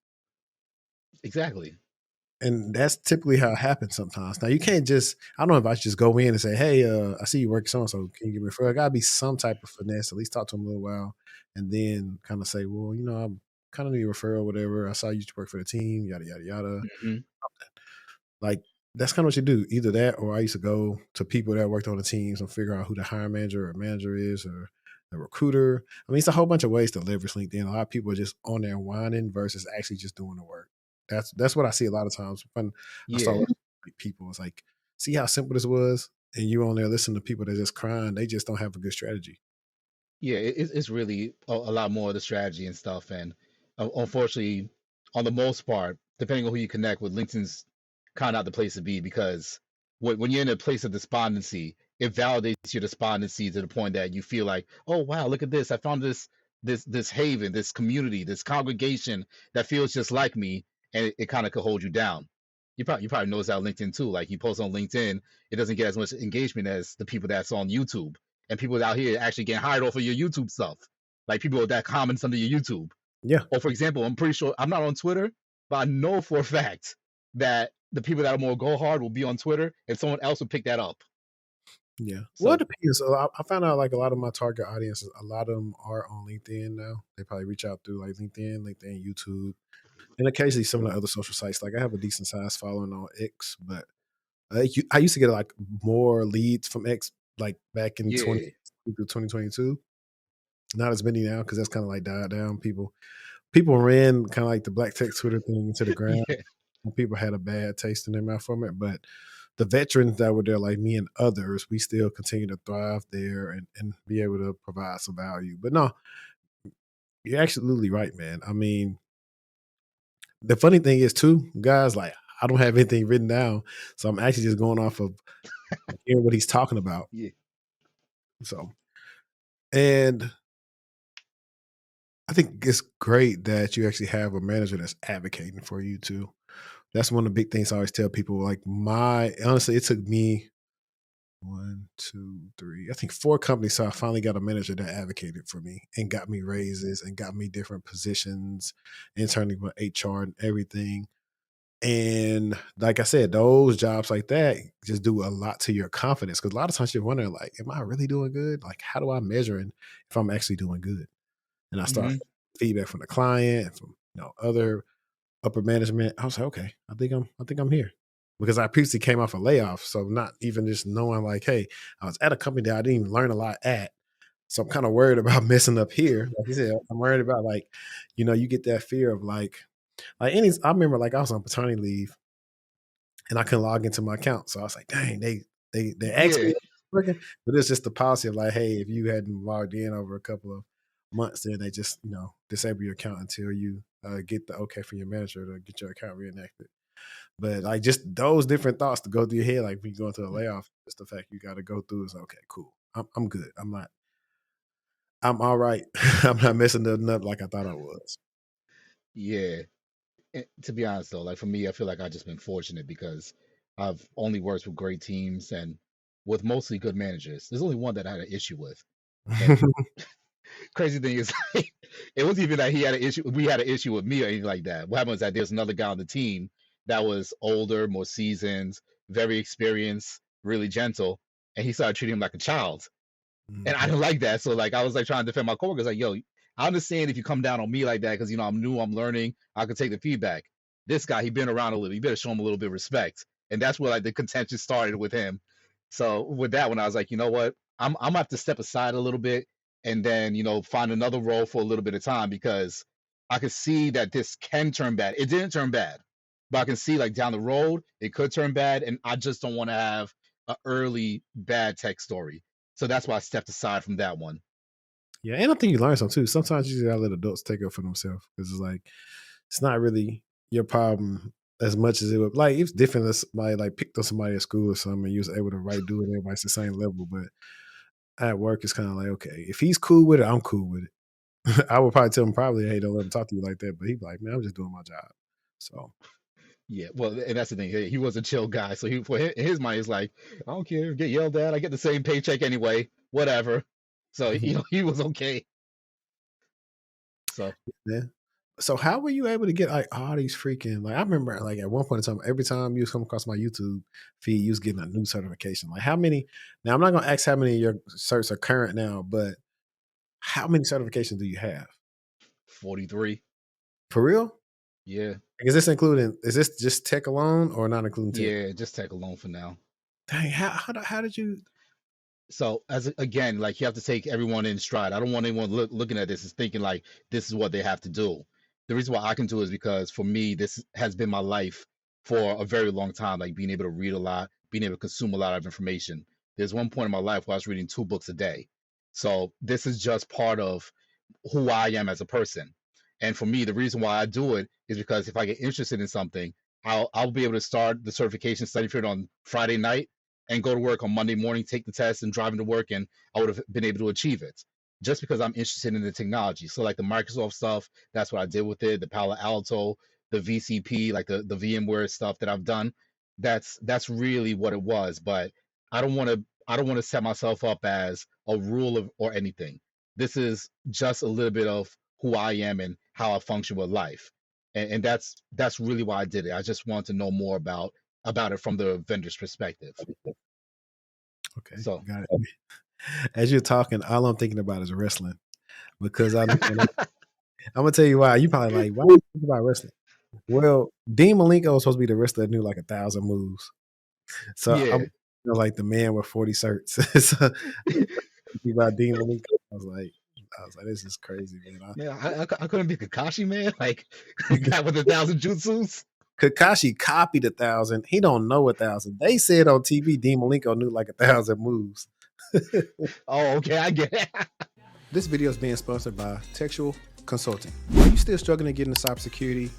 exactly. And that's typically how it happens sometimes. Now you can't just, I don't know if I should just go in and say, "Hey, I see you work so and so. Can you give me a referral?" Gotta be some type of finesse. At least talk to them a little while, and then kind of say, "Well, I'm kind of need a referral, whatever. I saw you work for the team, yada yada yada." Hmm. Like that's kind of what you do. Either that, or I used to go to people that worked on the teams and figure out who the hiring manager or manager is, or the recruiter. I mean, it's a whole bunch of ways to leverage LinkedIn. A lot of people are just on there whining versus actually just doing the work. That's what I see a lot of times when I start Yeah. working with people. It's like, see how simple this was, and you on there listening to people that just crying. They just don't have a good strategy. Yeah, it's really a lot more of the strategy and stuff. And unfortunately, on the most part, depending on who you connect with, LinkedIn's kind of not the place to be because when you're in a place of despondency, it validates your despondency to the point that you feel like, oh wow, look at this! I found this haven, this community, this congregation that feels just like me, and it kind of could hold you down. You probably notice that on LinkedIn too. Like you post on LinkedIn, it doesn't get as much engagement as the people that's on YouTube and people out here actually getting hired off of your YouTube stuff. Like people that comments under your YouTube. Yeah, Or for example, I'm pretty sure I'm not on Twitter, but I know for a fact that the people that are more go hard will be on Twitter and someone else will pick that up. yeah. Well, it So depends. So I found out like a lot of my target audiences, a lot of them are on LinkedIn now. They probably reach out through like LinkedIn, YouTube, and occasionally some of the other social sites. Like I have a decent size following on X, but I used to get like more leads from X like back in 20 yeah, through 2022. Not as many now because that's kind of like died down. People ran kind of like the black tech Twitter thing into the ground. yeah, And people had a bad taste in their mouth from it, but the veterans that were there, like me and others, we still continue to thrive there and be able to provide some value. But no, you're absolutely right, man. I mean, the funny thing is too, guys, like I don't have anything written down, so I'm actually just going off of hearing what he's talking about. yeah, So, and I think it's great that you actually have a manager that's advocating for you too. That's one of the big things I always tell people. Like honestly, it took me one, two, three, I think four companies. So I finally got a manager that advocated for me and got me raises and got me different positions internally with HR and everything. And like I said, those jobs like that just do a lot to your confidence. Cause a lot of times you're wondering, like, am I really doing good? Like, how do I measure if I'm actually doing good? And I start hmm, feedback from the client, from other upper management. I was like, okay, I think I'm here. Because I previously came off a layoff. So not even just knowing like, hey, I was at a company that I didn't even learn a lot at. So I'm kind of worried about messing up here. Like you said, I'm worried about like, you get that fear of like I remember like I was on paternity leave and I couldn't log into my account. So I was like, dang, they asked me yeah, if I was working, but it's just the policy of like, hey, if you hadn't logged in over a couple of months, then they just disable your account until you get the okay from your manager to get your account reenacted. But like just those different thoughts to go through your head, like when you go into a layoff, just the fact you got to go through is okay, cool. I'm good. I'm all right. I'm not messing nothing up like I thought I was. yeah. And to be honest though, like for me, I feel like I've just been fortunate because I've only worked with great teams and with mostly good managers. There's only one that I had an issue with. And crazy thing is, like, it wasn't even that he had an issue. We had an issue with me or anything like that. What happened was that there's another guy on the team that was older, more seasoned, very experienced, really gentle, and he started treating him like a child. And I Mhm. didn't like that. So like I was like trying to defend my coworkers, like, yo, I understand if you come down on me like that because I'm new, I'm learning, I could take the feedback. This guy, he been around a little, you better show him a little bit of respect. And that's where like the contention started with him. So with that one, I was like, you know what? I'm gonna have to step aside a little bit and then, find another role for a little bit of time because I could see that this can turn bad. It didn't turn bad, but I can see like down the road it could turn bad, and I just don't want to have an early bad tech story. So that's why I stepped aside from that one. Yeah, and I think you learn something too. Sometimes you just gotta let adults take up for themselves because it's like it's not really your problem as much as it would. Like it's different if somebody like picked up somebody at school or something, and you was able to do it. Everybody's the same level, but at work it's kind of like okay, if he's cool with it, I'm cool with it. I would probably tell him probably, hey, don't let him talk to you like that. But he'd be like, man, I'm just doing my job. So Yeah, well, and that's the thing. He was a chill guy, so he for in his mind is like, I don't care, get yelled at. I get the same paycheck anyway, whatever. So he was okay. So yeah. So how were you able to get like all these freaking like I remember like at one point in time, every time you come across my YouTube feed, you was getting a new certification. Like how many now I'm not gonna ask how many of your certs are current now, but how many certifications do you have? 43. For real? Yeah, Is this just tech alone or not including tech? yeah, just tech alone for now. Dang, how did you So again, like you have to take everyone in stride. I don't want anyone looking at this is thinking like this is what they have to do. The reason why I can do it is because for me, this has been my life for a very long time. Like being able to read a lot, being able to consume a lot of information. There's one point in my life where I was reading 2 books a day. So this is just part of who I am as a person. And for me, the reason why I do it is because if I get interested in something, I'll be able to start the certification study period on Friday night and go to work on Monday morning, take the test, and drive into work, and I would have been able to achieve it just because I'm interested in the technology. So like the Microsoft stuff, that's what I did with it. The Palo Alto, the VCP, like the VMware stuff that I've done. That's really what it was. But I don't want to set myself up as a rule of or anything. This is just a little bit of who I am and how I function with life. And that's really why I did it. I just want to know more about it from the vendor's perspective. okay, So got it. As you're talking, all I'm thinking about is wrestling because I'm gonna tell you why. You probably like, why do you think about wrestling? Well, Dean Malenko was supposed to be the wrestler that knew like 1,000 moves. So I'm yeah, like the man with 40 certs. So think about Dean Malenko. I was like, this is crazy, man. man, I couldn't be Kakashi, man. Like guy with 1,000 jutsus. Kakashi copied 1,000. He don't know 1,000. They said on TV, Dean Malenko knew like 1,000 moves. Oh, okay, I get it. This video is being sponsored by TechTual Consulting. Are you still struggling to get into cybersecurity?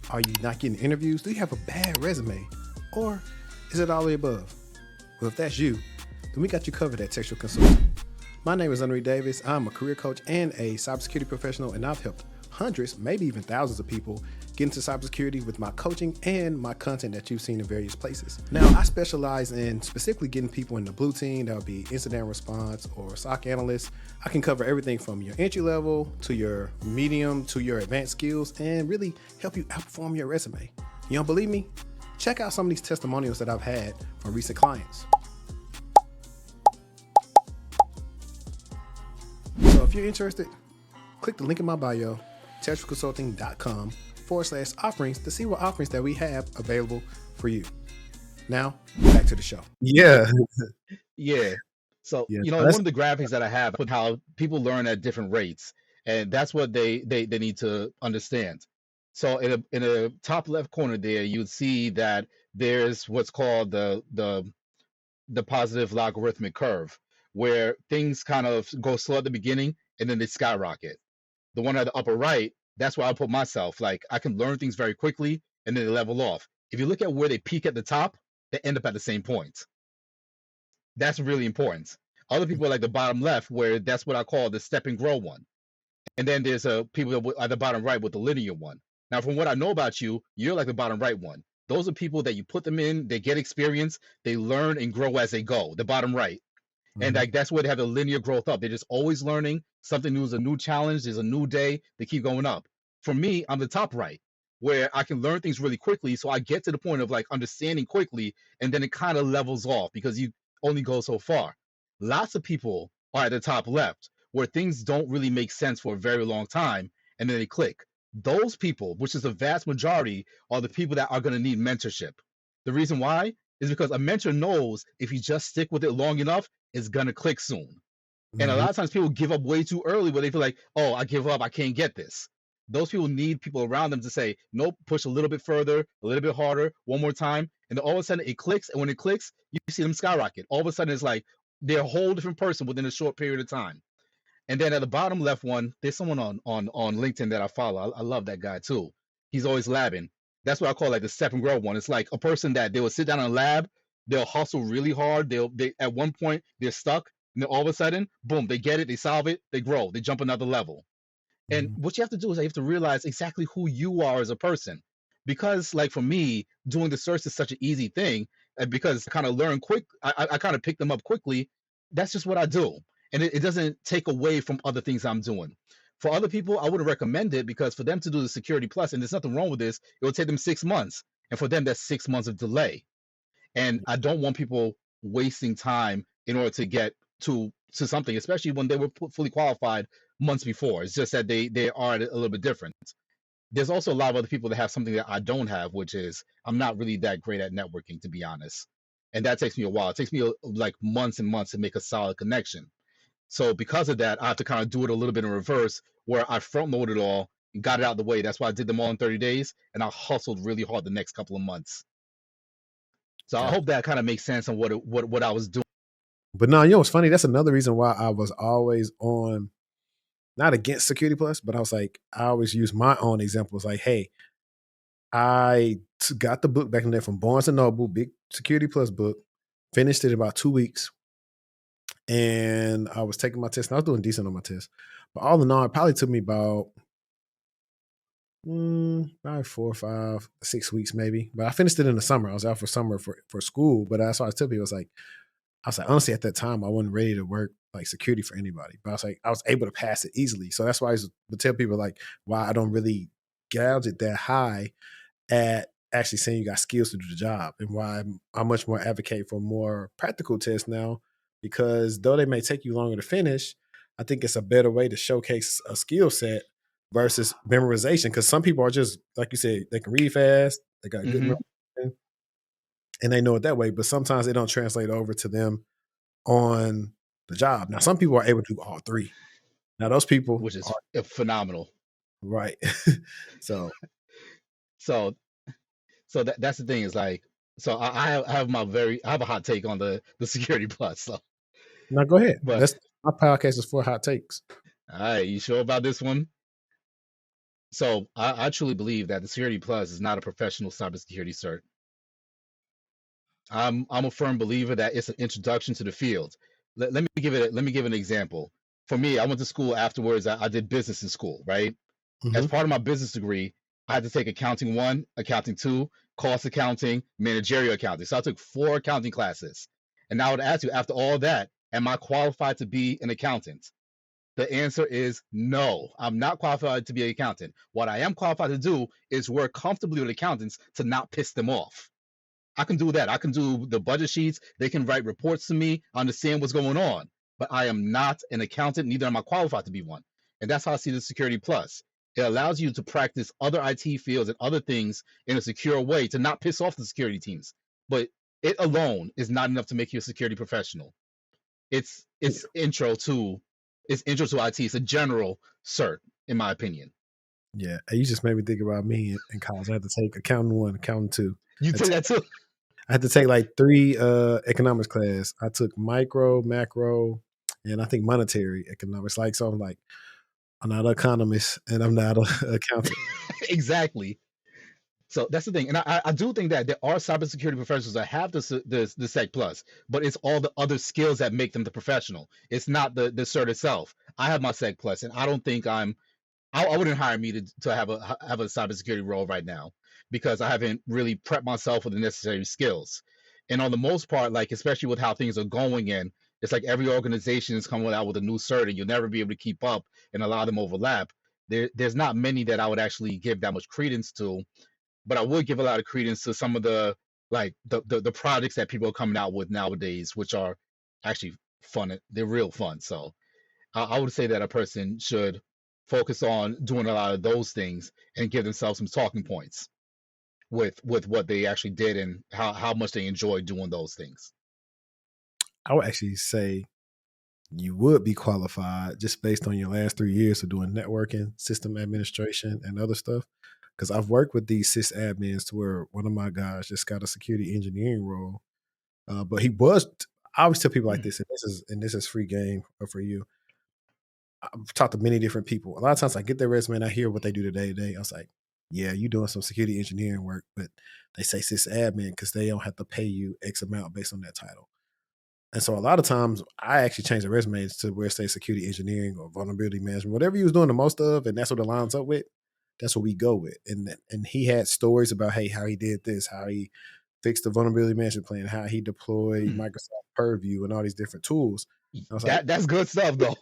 Are you not getting interviews? Do you have a bad resume? Or is it all the above? Well, if that's you, then we got you covered at TechTual Consulting. My name is Henry Davis. I'm a career coach and a cybersecurity professional, and I've helped hundreds, maybe even thousands of people get into cybersecurity with my coaching and my content that you've seen in various places. Now, I specialize in specifically getting people in the blue team. That would be incident response or SOC analyst. I can cover everything from your entry level to your medium to your advanced skills and really help you outperform your resume. You don't believe me? Check out some of these testimonials that I've had from recent clients. So if you're interested, click the link in my bio, techtualconsulting.com/offerings to see what offerings that we have available for you. Now, back to the show. Yeah. Yeah. So, Yeah. one of the graphics that I have put how people learn at different rates, and that's what they need to understand. So in a top left corner there, you'd see that there's what's called the positive logarithmic curve, where things kind of go slow at the beginning and then they skyrocket. The one at the upper right, that's where I put myself. Like I can learn things very quickly and then they level off. If you look at where they peak at the top, they end up at the same point. That's really important. Other people are like the bottom left, where that's what I call the step and grow one. And then there's people that at the bottom right with the linear one. Now, from what I know about you, you're like the bottom right one. Those are people that you put them in, they get experience, they learn and grow as they go. The bottom right. And like that's where they have the linear growth up. They're just always learning. Something new is a new challenge. There's a new day. They keep going up. For me, I'm the top right, where I can learn things really quickly. So I get to the point of like understanding quickly, and then it kind of levels off because you only go so far. Lots of people are at the top left, where things don't really make sense for a very long time, and then they click. Those people, which is the vast majority, are the people that are going to need mentorship. The reason why is because a mentor knows if you just stick with it long enough, it's gonna click soon. And a lot of times people give up way too early where they feel like, oh, I give up, I can't get this. Those people need people around them to say, nope, push a little bit further, a little bit harder, one more time. And then all of a sudden it clicks. And when it clicks, you see them skyrocket. All of a sudden it's like they're a whole different person within a short period of time. And then at the bottom left one, there's someone on LinkedIn that I follow. I love that guy too. He's always labbing. That's what I call like the step and grow one. It's like a person that they will sit down in a lab, they'll hustle really hard. They at one point they're stuck, and then all of a sudden, boom, they get it, they solve it, they grow, they jump another level. And Mhm. what you have to do is you have to realize exactly who you are as a person. Because like for me, doing the search is such an easy thing, and because I kind of learn quick, I kind of pick them up quickly. That's just what I do. And it doesn't take away from other things I'm doing. For other people, I wouldn't recommend it because for them to do the Security Plus, and there's nothing wrong with this, it will take them 6 months. And for them, that's 6 months of delay. And I don't want people wasting time in order to get to something, especially when they were fully qualified months before. It's just that they are a little bit different. There's also a lot of other people that have something that I don't have, which is I'm not really that great at networking, to be honest. And that takes me a while. It takes me like months and months to make a solid connection. So because of that, I have to kind of do it a little bit in reverse, where I front loaded it all and got it out of the way. That's why I did them all in 30 days, and I hustled really hard the next couple of months. So I Got hope that kind of makes sense on what I was doing. But no, you know what's funny? That's another reason why I was always on, not against Security Plus, but I was like, I always use my own examples. Like, hey, got the book back in there from Barnes and Noble, big Security Plus book, finished it in about 2 weeks, and I was taking my test. And I was doing decent on my test, but all in all, it probably took me about probably 4, 5, 6 weeks maybe. But I finished it in the summer. I was out for summer for school. But that's why I tell people, I was like, honestly, at that time, I wasn't ready to work like security for anybody. But I was like, I was able to pass it easily. So that's why I would tell people like why I don't really gouge it that high at actually saying you got skills to do the job, and why I much more advocate for more practical tests now, because though they may take you longer to finish, I think it's a better way to showcase a skill set versus memorization. Because some people are just, like you said, they can read fast, they got good Hmm. memorization, and they know it that way, but sometimes they don't translate over to them on the job. Now, some people are able to do all three. Now, those people Which is are phenomenal. right. So, So that's the thing is like, so I have a hot take on the Security Plus. So, now go ahead. but That's my podcast is for hot takes. all right, you sure about this one? So I truly believe that the Security Plus is not a professional cybersecurity cert. I'm a firm believer that it's an introduction to the field. Let me give an example. For me, I went to school afterwards. I did business in school, right? As Mm-hmm. part of my business degree, I had to take accounting one, accounting two, cost accounting, managerial accounting. So I took 4 accounting classes. And I would ask you, after all that, am I qualified to be an accountant? The answer is no. I'm not qualified to be an accountant. What I am qualified to do is work comfortably with accountants to not piss them off. I can do that. I can do the budget sheets. They can write reports to me, understand what's going on. But I am not an accountant, neither am I qualified to be one. And that's how I see the Security Plus. It allows you to practice other IT fields and other things in a secure way to not piss off the security teams. But it alone is not enough to make you a security professional. It's Yeah. it's intro to it's intro to IT. It's a general cert, in my opinion. Yeah. And you just made me think about me in college. I had to take accounting one, accounting two. You I had took to, that too. I had to take like 3 economics class. I took micro, macro, and I think monetary economics. Like, so I'm like, I'm not an economist and I'm not an accountant. Exactly. So that's the thing, and I do think that there are cybersecurity professionals that have the Sec Plus, but it's all the other skills that make them the professional. It's not the cert itself. I have my Sec Plus, and I don't think I wouldn't hire me to have a cybersecurity role right now because I haven't really prepped myself with the necessary skills. And on the most part, like especially with how things are going in, it's like every organization is coming out with a new cert, and you'll never be able to keep up, and a lot of them overlap. There's not many that I would actually give that much credence to, but I would give a lot of credence to some of the like the projects that people are coming out with nowadays, which are actually fun. They're real fun. So I would say that a person should focus on doing a lot of those things and give themselves some talking points with what they actually did and how much they enjoy doing those things. I would actually say you would be qualified just based on your last 3 years of doing networking, system administration, and other stuff. Because I've worked with these sysadmins to where one of my guys just got a security engineering role, but he was. I always tell people like this, and this is free game for you. I've talked to many different people. A lot of times I get their resume and I hear what they do today to day. I was like, yeah, you doing some security engineering work, but they say sysadmin because they don't have to pay you X amount based on that title. And so a lot of times I actually change the resumes to where it says security engineering or vulnerability management, whatever he was doing the most of, and that's what it lines up with. That's what we go with. And he had stories about, hey, how he did this, how he fixed the vulnerability management plan, how he deployed Hmm. Microsoft Purview and all these different tools. I was like, That's good stuff though.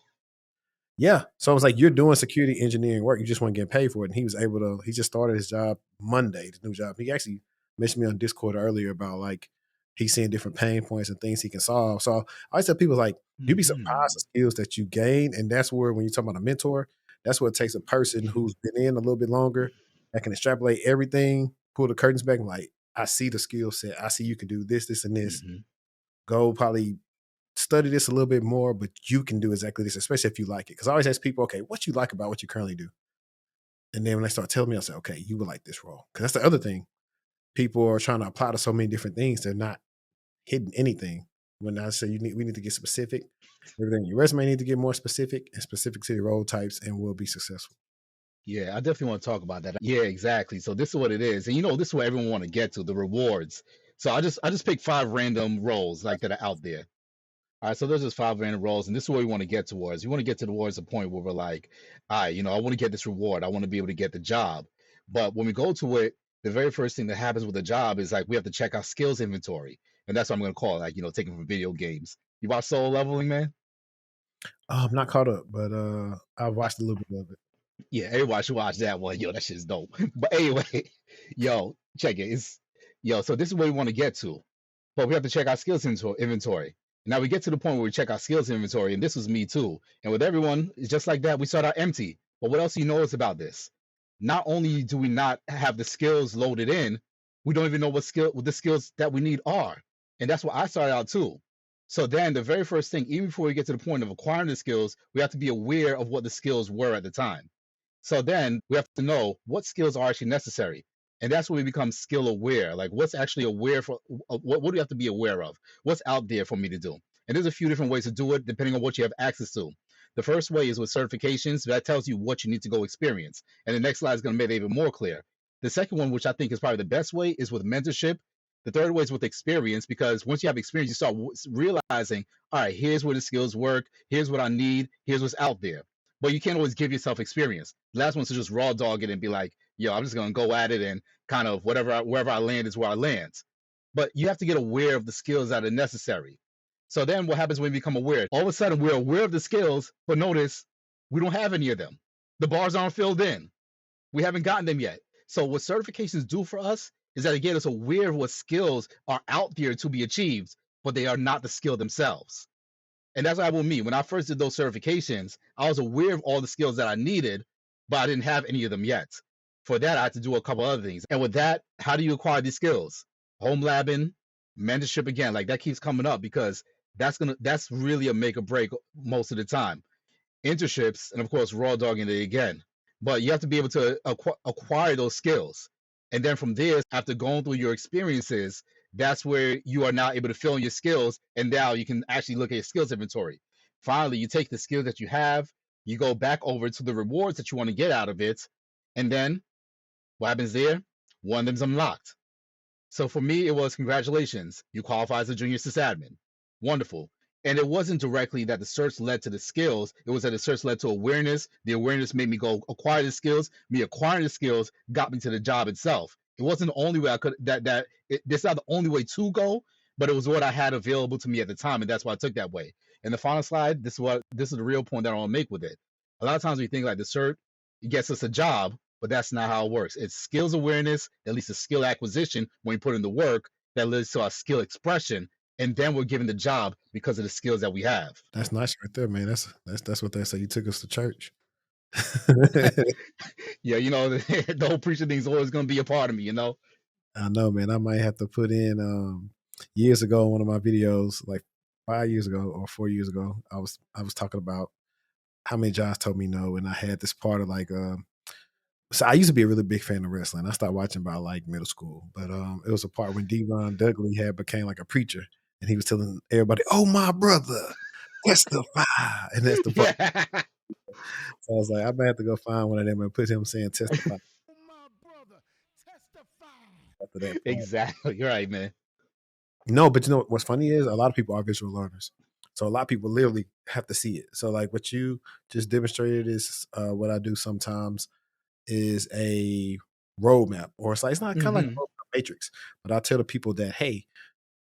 yeah. So I was like, you're doing security engineering work. You just want to get paid for it. And he was able to, he just started his job Monday, the new job. He actually mentioned me on Discord earlier about like he's seeing different pain points and things he can solve. So I always tell people like, you'd be surprised the Hmm. skills that you gain. And that's where when you talk about a mentor, that's what it takes a person who's been in a little bit longer that can extrapolate everything, pull the curtains back and like, I see the skill set. I see you can do this, this, and this. Hmm. Go probably study this a little bit more, but you can do exactly this, especially if you like it. Because I always ask people, okay, what you like about what you currently do? And then when they start telling me, I say, okay, you would like this role. Because that's the other thing. People are trying to apply to so many different things. They're not hitting anything. When I say we need to get specific, everything in your resume need to get more specific and specific to your role types and we'll be successful. Yeah, I definitely want to talk about that. Yeah, exactly. So this is what it is. And this is what everyone want to get to, the rewards. So I just picked 5 random roles like that are out there. All right, so there's just 5 random roles, and this is what we want to get towards. We want to get towards the point where we're like, all right, I want to get this reward. I want to be able to get the job. But when we go to it, the very first thing that happens with the job is like we have to check our skills inventory. And that's what I'm going to call it, like, taking from video games. You watch Soul Leveling, man? I'm not caught up, but I've watched a little bit of it. Yeah, everybody should watch that one. Yo, that shit's dope. But anyway, yo, check it. So this is where we want to get to. But we have to check our skills inventory. Now we get to the point where we check our skills inventory, and this was me too. And with everyone, it's just like that. We start out empty. But what else do you notice about this? Not only do we not have the skills loaded in, we don't even know what the skills that we need are. And that's what I started out too. So then the very first thing, even before we get to the point of acquiring the skills, we have to be aware of what the skills were at the time. So then we have to know what skills are actually necessary. And that's when we become skill aware. Like what's actually aware for what do you have to be aware of? What's out there for me to do? And there's a few different ways to do it depending on what you have access to. The first way is with certifications. That tells you what you need to go experience. And the next slide is going to make it even more clear. The second one, which I think is probably the best way, is with mentorship. The third way is with experience, because once you have experience, you start realizing, all right, here's where the skills work. Here's what I need. Here's what's out there. But you can't always give yourself experience. The last one's to just raw dog it and be like, yo, I'm just gonna go at it and kind of wherever I land is where I land. But you have to get aware of the skills that are necessary. So then what happens when we become aware? All of a sudden we're aware of the skills, but notice we don't have any of them. The bars aren't filled in. We haven't gotten them yet. So what certifications do for us is that they get us aware of what skills are out there to be achieved, but they are not the skill themselves. And that's what happened with me. When I first did those certifications, I was aware of all the skills that I needed, but I didn't have any of them yet. For that, I had to do a couple other things. And with that, how do you acquire these skills? Home labbing, mentorship again, like that keeps coming up because that's really a make or break most of the time. Internships, and of course, raw dogging it again. But you have to be able to acquire those skills. And then from there, after going through your experiences, that's where you are now able to fill in your skills. And now you can actually look at your skills inventory. Finally, you take the skills that you have, you go back over to the rewards that you want to get out of it. And then what happens there? One of them's unlocked. So for me, it was congratulations. You qualify as a junior sysadmin. Wonderful. And it wasn't directly that the search led to the skills. It was that the search led to awareness. The awareness made me go acquire the skills. Me acquiring the skills got me to the job itself. It wasn't the only way I could this is not the only way to go, but it was what I had available to me at the time, and that's why I took that way. And the final slide, this is the real point that I want to make with it. A lot of times we think like the cert gets us a job, but that's not how it works. It's skills awareness that leads to skill acquisition when we put in the work that leads to our skill expression, and then we're given the job because of the skills that we have. That's nice right there, man. That's what they say. You took us to church. Yeah, the whole preacher thing is always going to be a part of me, I know, man. I might have to put in years ago in one of my videos, like 5 years ago or 4 years ago, I was talking about how many jobs told me no, and I had this part of like so I used to be a really big fan of wrestling. I started watching by like middle school, but it was a part when Devon Dudley had became like a preacher, and he was telling everybody, "Oh, my brother, testify," and that's the part. Yeah. So I was like, I might have to go find one of them and put him saying testify after that part. Exactly. You're right, man. No, but you know what's funny is a lot of people are visual learners. So a lot of people literally have to see it. So like what you just demonstrated is what I do sometimes is a roadmap, or it's like it's not kind of like a Hmm. roadmap matrix, but I tell the people that hey,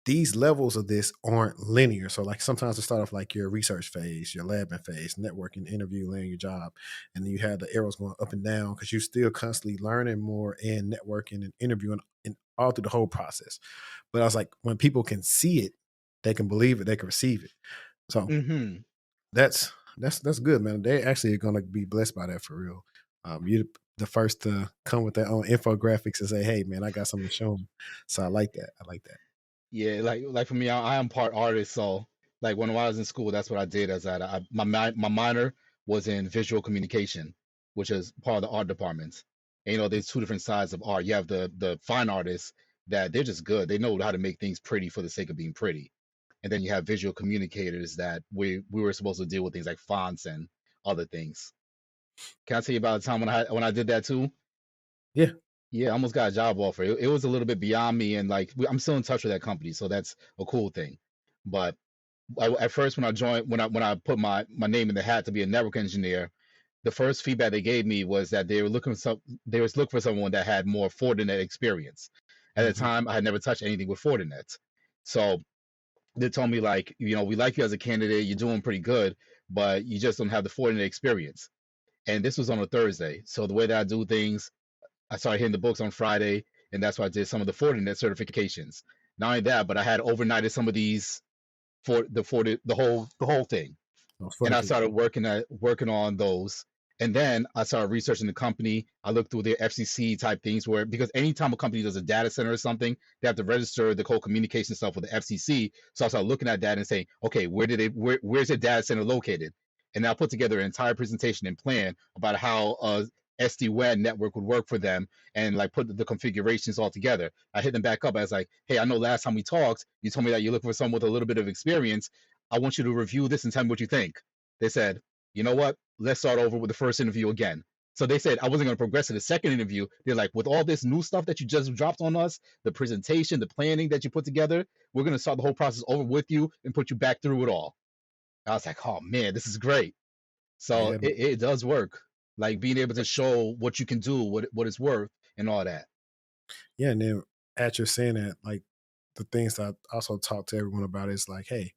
these levels of this aren't linear. So like sometimes it start off like your research phase, your labbing phase, networking, interview, landing your job, and then you have the arrows going up and down because you're still constantly learning more and networking and interviewing and all through the whole process. But I was like, when people can see it, they can believe it, they can receive it. So Hmm. that's good, man. They actually are gonna be blessed by that for real. You the first to come with their own infographics and say, "Hey, man, I got something to show them." So I like that. I like that. Yeah, like for me, I am part artist, so like when I was in school, that's what I did. As my minor was in visual communication, which is part of the art department. And, there's two different sides of art. You have the fine artists that they're just good. They know how to make things pretty for the sake of being pretty. And then you have visual communicators that we were supposed to deal with things like fonts and other things. Can I tell you about the time when I did that too? Yeah. Yeah, I almost got a job offer. It was a little bit beyond me, and like I'm still in touch with that company, so that's a cool thing. But at first, when I joined, when I put my name in the hat to be a network engineer, the first feedback they gave me was that they was looking for someone that had more Fortinet experience. At the Hmm. time, I had never touched anything with Fortinet, so they told me like, we like you as a candidate, you're doing pretty good, but you just don't have the Fortinet experience. And this was on a Thursday, so the way that I do things, I started hitting the books on Friday, and that's why I did some of the Fortinet certifications. Not only that, but I had overnighted some of these for the whole thing, Those and I certificates. started working on those. And then I started researching the company. I looked through their FCC type things where because anytime a company does a data center or something, they have to register the whole communication stuff with the FCC. So I started looking at that and saying, okay, where's their data center located? And I put together an entire presentation and plan about how a SD-WAN network would work for them and like put the configurations all together. I hit them back up. I was like, hey, I know last time we talked, you told me that you're looking for someone with a little bit of experience. I want you to review this and tell me what you think. They said, you know what? Let's start over with the first interview again. So they said I wasn't going to progress to the second interview. They're like, with all this new stuff that you just dropped on us, the presentation, the planning that you put together, we're going to start the whole process over with you and put you back through it all. I was like, oh man, this is great. So Yeah, it does work. Like being able to show what you can do, what it's worth, and all that. yeah. And then at your saying that, like the things that I also talk to everyone about is like, hey,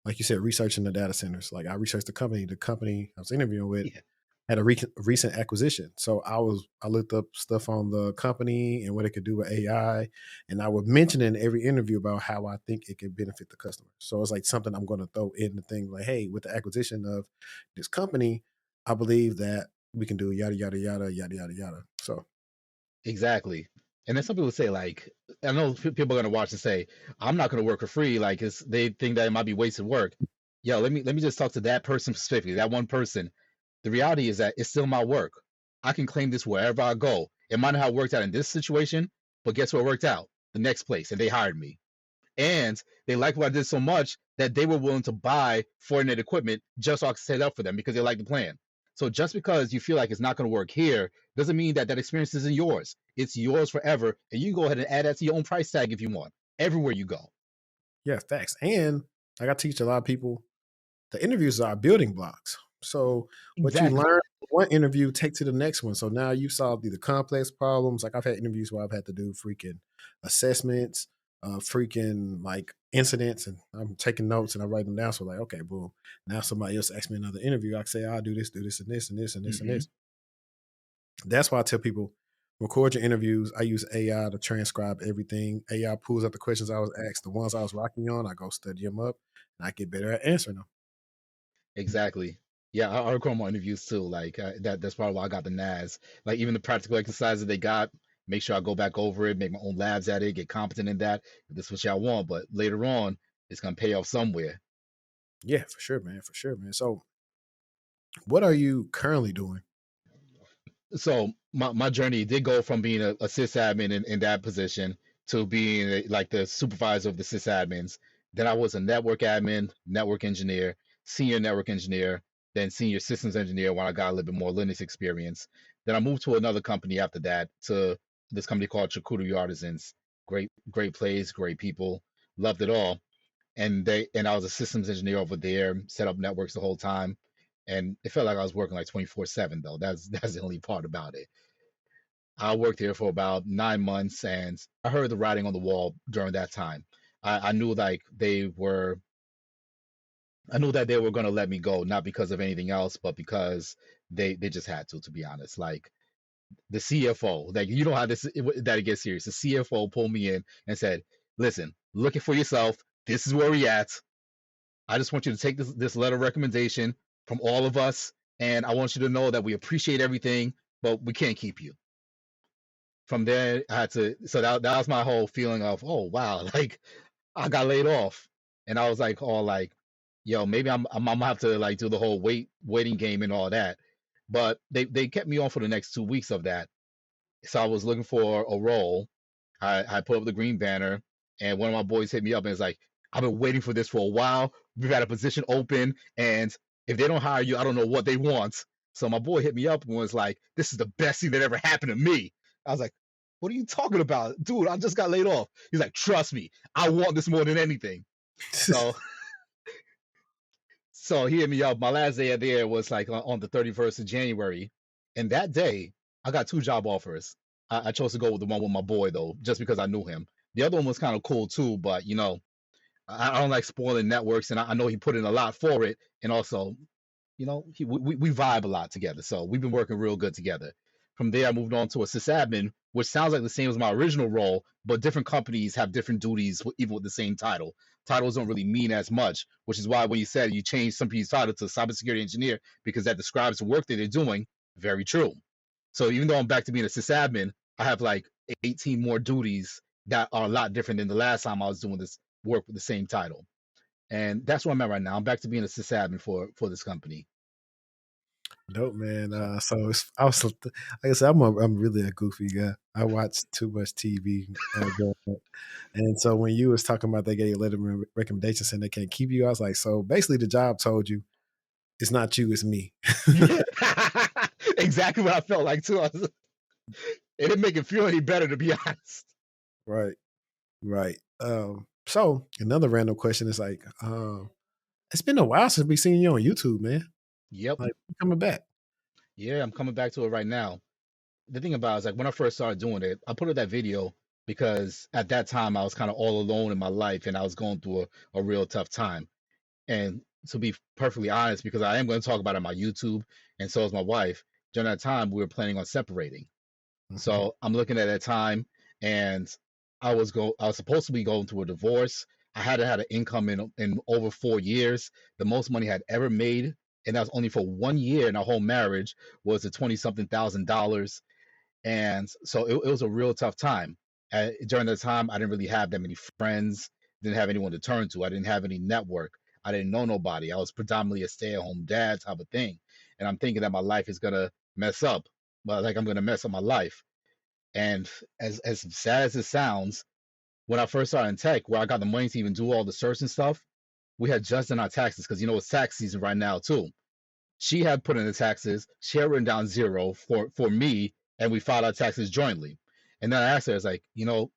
like you said, researching the data centers. Like I researched the company. The company I was interviewing with Yeah, had a recent acquisition. So I looked up stuff on the company and what it could do with AI, and I would mention in every interview about how I think it could benefit the customer. So it's like something I'm going to throw in the thing like, hey, with the acquisition of this company, I believe that we can do yada yada yada yada yada yada. So exactly. And then some people say like, I know people are gonna watch and say, I'm not gonna work for free. Like they think that it might be wasted work. Yo, let me just talk to that person specifically, that one person. The reality is that it's still my work. I can claim this wherever I go. It might not have worked out in this situation, but guess what worked out? The next place, and they hired me. And they liked what I did so much that they were willing to buy Fortinet equipment just so I could set it up for them because they like the plan. So just because you feel like it's not going to work here doesn't mean that that experience isn't yours. It's yours forever, and you can go ahead and add that to your own price tag if you want, everywhere you go. yeah, facts. And like I teach a lot of people, the interviews are building blocks. So what you Exactly. learn in one interview, take to the next one. So now you solved either complex problems. Like I've had interviews where I've had to do freaking assessments, freaking like incidents, and I'm taking notes and I write them down. So like, okay, boom. Now somebody else asks me another interview. I can say, I'll do this, and this, and this, and this, and Hmm. this. That's why I tell people, record your interviews. I use AI to transcribe everything. AI pulls up the questions I was asked. The ones I was rocking on, I go study them up, and I get better at answering them. Exactly. Yeah, I record my interviews too. Like that's probably why I got the NAS. Like even the practical exercises they got, make sure I go back over it, make my own labs at it, get competent in that. If this is what y'all want, but later on, it's gonna pay off somewhere. Yeah, for sure, man. For sure, man. So, what are you currently doing? So my journey did go from being a sysadmin in that position to being like the supervisor of the sysadmins. Then I was a network admin, network engineer, senior network engineer. then senior systems engineer when I got a little bit more Linux experience. Then I moved to another company after that, to this company called Charcuterie Artisans. Great place, great people, loved it all. And I was a systems engineer over there, set up networks the whole time. And it felt like I was working like 24/7 though. That's the only part about it. I worked there for about 9 months, and I heard the writing on the wall during that time. I knew like I knew that they were going to let me go, not because of anything else, but because they just had to be honest. Like the CFO, like you know how that it gets serious. The CFO pulled me in and said, "Listen, look it for yourself. This is where we at. I just want you to take this letter of recommendation from all of us, and I want you to know that we appreciate everything, but we can't keep you." From there, I had to. So that was my whole feeling of, oh wow, like I got laid off, and I was like, all like, yo, maybe I'm gonna have to like do the whole waiting game and all that. But they kept me on for the next 2 weeks of that. So I was looking for a role. I put up the green banner, and one of my boys hit me up and was like, I've been waiting for this for a while. We've had a position open, and if they don't hire you, I don't know what they want. So my boy hit me up and was like, this is the best thing that ever happened to me. I was like, what are you talking about? Dude, I just got laid off. He's like, trust me, I want this more than anything. So so he hit me up. My last day there was like on the 31st of January. And that day, I got 2 job offers. I chose to go with the one with my boy, though, just because I knew him. The other one was kind of cool, too. But, I don't like spoiling networks. And I know he put in a lot for it. And also, we vibe a lot together. So we've been working real good together. From there, I moved on to a sysadmin, which sounds like the same as my original role, but different companies have different duties, even with the same title. Titles don't really mean as much, which is why when you said you changed some people's title to cybersecurity engineer, because that describes the work that they're doing, very true. So even though I'm back to being a sysadmin, I have like 18 more duties that are a lot different than the last time I was doing this work with the same title. And that's where I'm at right now. I'm back to being a sysadmin for this company. Dope, man. So I was like I said, I'm really a goofy guy. I watch too much TV growing up. And so when you was talking about they gave you a letter of recommendation saying they can't keep you, I was like, so basically the job told you it's not you, it's me. Yeah. Exactly what I felt like too. It didn't make it feel any better, to be honest. Right. Right. So another random question is like, it's been a while since we seen you on YouTube, man. Yep. Like, you coming back. Yeah, I'm coming back to it right now. The thing about it is like when I first started doing it, I put up that video because at that time I was kind of all alone in my life and I was going through a real tough time. And to be perfectly honest, because I am going to talk about it on my YouTube, and so is my wife, during that time we were planning on separating. Mhm. So I'm looking at that time, and I was supposed to be going through a divorce. I hadn't had an income in over 4 years. The most money I had ever made, and that was only for 1 year in our whole marriage, was a 20-something thousand dollars. And so it was a real tough time. During that time, I didn't really have that many friends, didn't have anyone to turn to. I didn't have any network. I didn't know nobody. I was predominantly a stay-at-home dad type of thing. And I'm thinking that my life is gonna mess up. But like I'm gonna mess up my life. And as sad as it sounds, when I first started in tech, where I got the money to even do all the search and stuff, we had just done our taxes because it's tax season right now too. She had put in the taxes. She had written down zero for me, and we filed our taxes jointly. And then I asked her, I was like,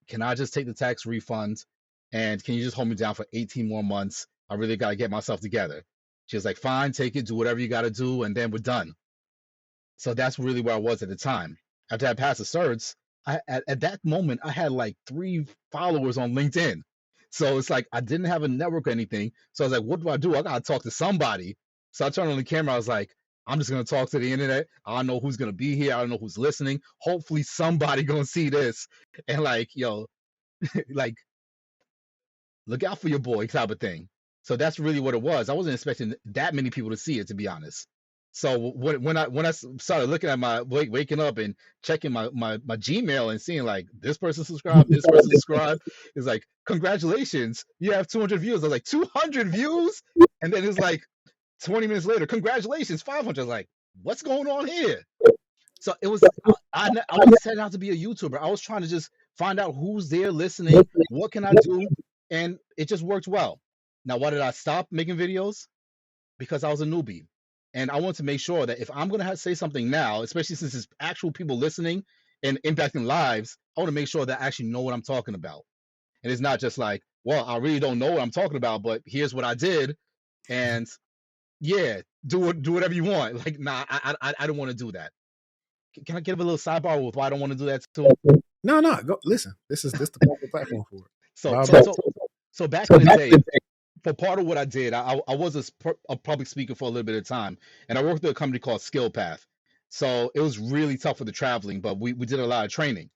can I just take the tax refund, and can you just hold me down for 18 more months? I really got to get myself together. She was like, fine, take it, do whatever you got to do, and then we're done. So that's really where I was at the time. After I passed the certs, at that moment, I had like 3 followers on LinkedIn. So it's like I didn't have a network or anything. So I was like, what do? I got to talk to somebody. So I turned on the camera. I was like, I'm just going to talk to the internet. I don't know who's going to be here. I don't know who's listening. Hopefully somebody going to see this. And like, like, look out for your boy type of thing. So that's really what it was. I wasn't expecting that many people to see it, to be honest. So when I started looking at my waking up and checking my Gmail and seeing like this person subscribed, this person subscribed, it's like, congratulations, you have 200 views. I was like, 200 views, and then it's like 20 minutes later, congratulations, 500. I was like, what's going on here? So it was I wasn't setting out to be a YouTuber. I was trying to just find out who's there listening, what can I do, and it just worked well. Now, why did I stop making videos? Because I was a newbie. And I want to make sure that if I'm going to say something now, especially since it's actual people listening and impacting lives, I want to make sure that I actually know what I'm talking about. And it's not just like, well, I really don't know what I'm talking about, but here's what I did. And yeah, do whatever you want. Like, nah, I don't want to do that. Can I give a little sidebar with why I don't want to do that too? No, go listen. This the perfect platform for it. So, Wow, so, so, so back in the day, for part of what I did, I was a public speaker for a little bit of time, and I worked at a company called SkillPath. So it was really tough with the traveling, but we did a lot of training.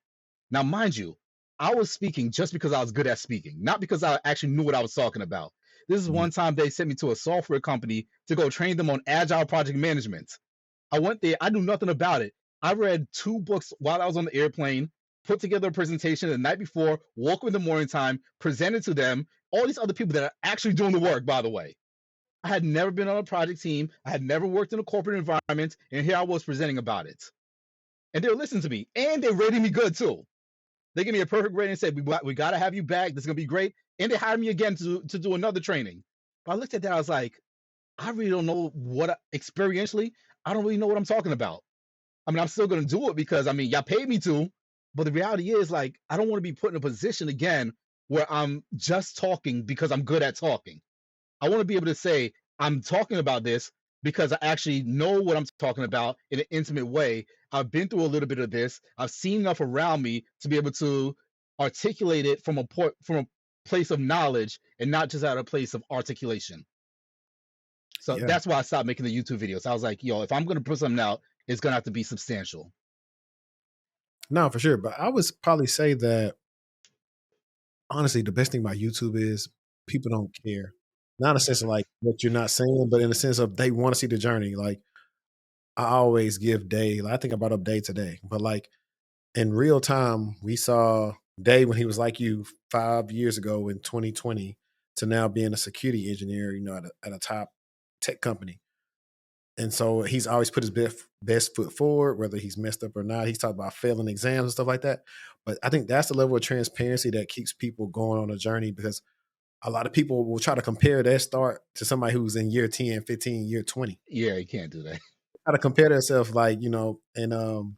Now, mind you, I was speaking just because I was good at speaking, not because I actually knew what I was talking about. This is one time they sent me to a software company to go train them on Agile project management. I went there, I knew nothing about it. I read 2 books while I was on the airplane, put together a presentation the night before, woke up in the morning time, presented to them, all these other people that are actually doing the work, by the way. I had never been on a project team. I had never worked in a corporate environment, and here I was presenting about it. And they were listening to me, and they rated me good too. They gave me a perfect rating and said, we got to have you back. This is going to be great. And they hired me again to do another training. But I looked at that, I was like, I really don't know experientially, I don't really know what I'm talking about. I mean, I'm still going to do it because, I mean, y'all paid me to. But the reality is, like, I don't want to be put in a position again where I'm just talking because I'm good at talking. I want to be able to say, I'm talking about this because I actually know what I'm talking about in an intimate way. I've been through a little bit of this. I've seen enough around me to be able to articulate it from a place of knowledge and not just out of a place of articulation. So that's why I stopped making the YouTube videos. I was like, yo, if I'm going to put something out, it's going to have to be substantial. No, for sure. But I would probably say that, honestly, the best thing about YouTube is people don't care. Not in the sense of like what you're not saying, but in the sense of they want to see the journey. Like, I always give Day, I think I brought up Day today, but like in real time, we saw Day when he was like you 5 years ago in 2020 to now being a security engineer, at a top tech company. And so he's always put his best foot forward, whether he's messed up or not. He's talked about failing exams and stuff like that. But I think that's the level of transparency that keeps people going on a journey, because a lot of people will try to compare their start to somebody who's in year 10, 15, year 20. Yeah, you can't do that. Try to compare themselves, like, and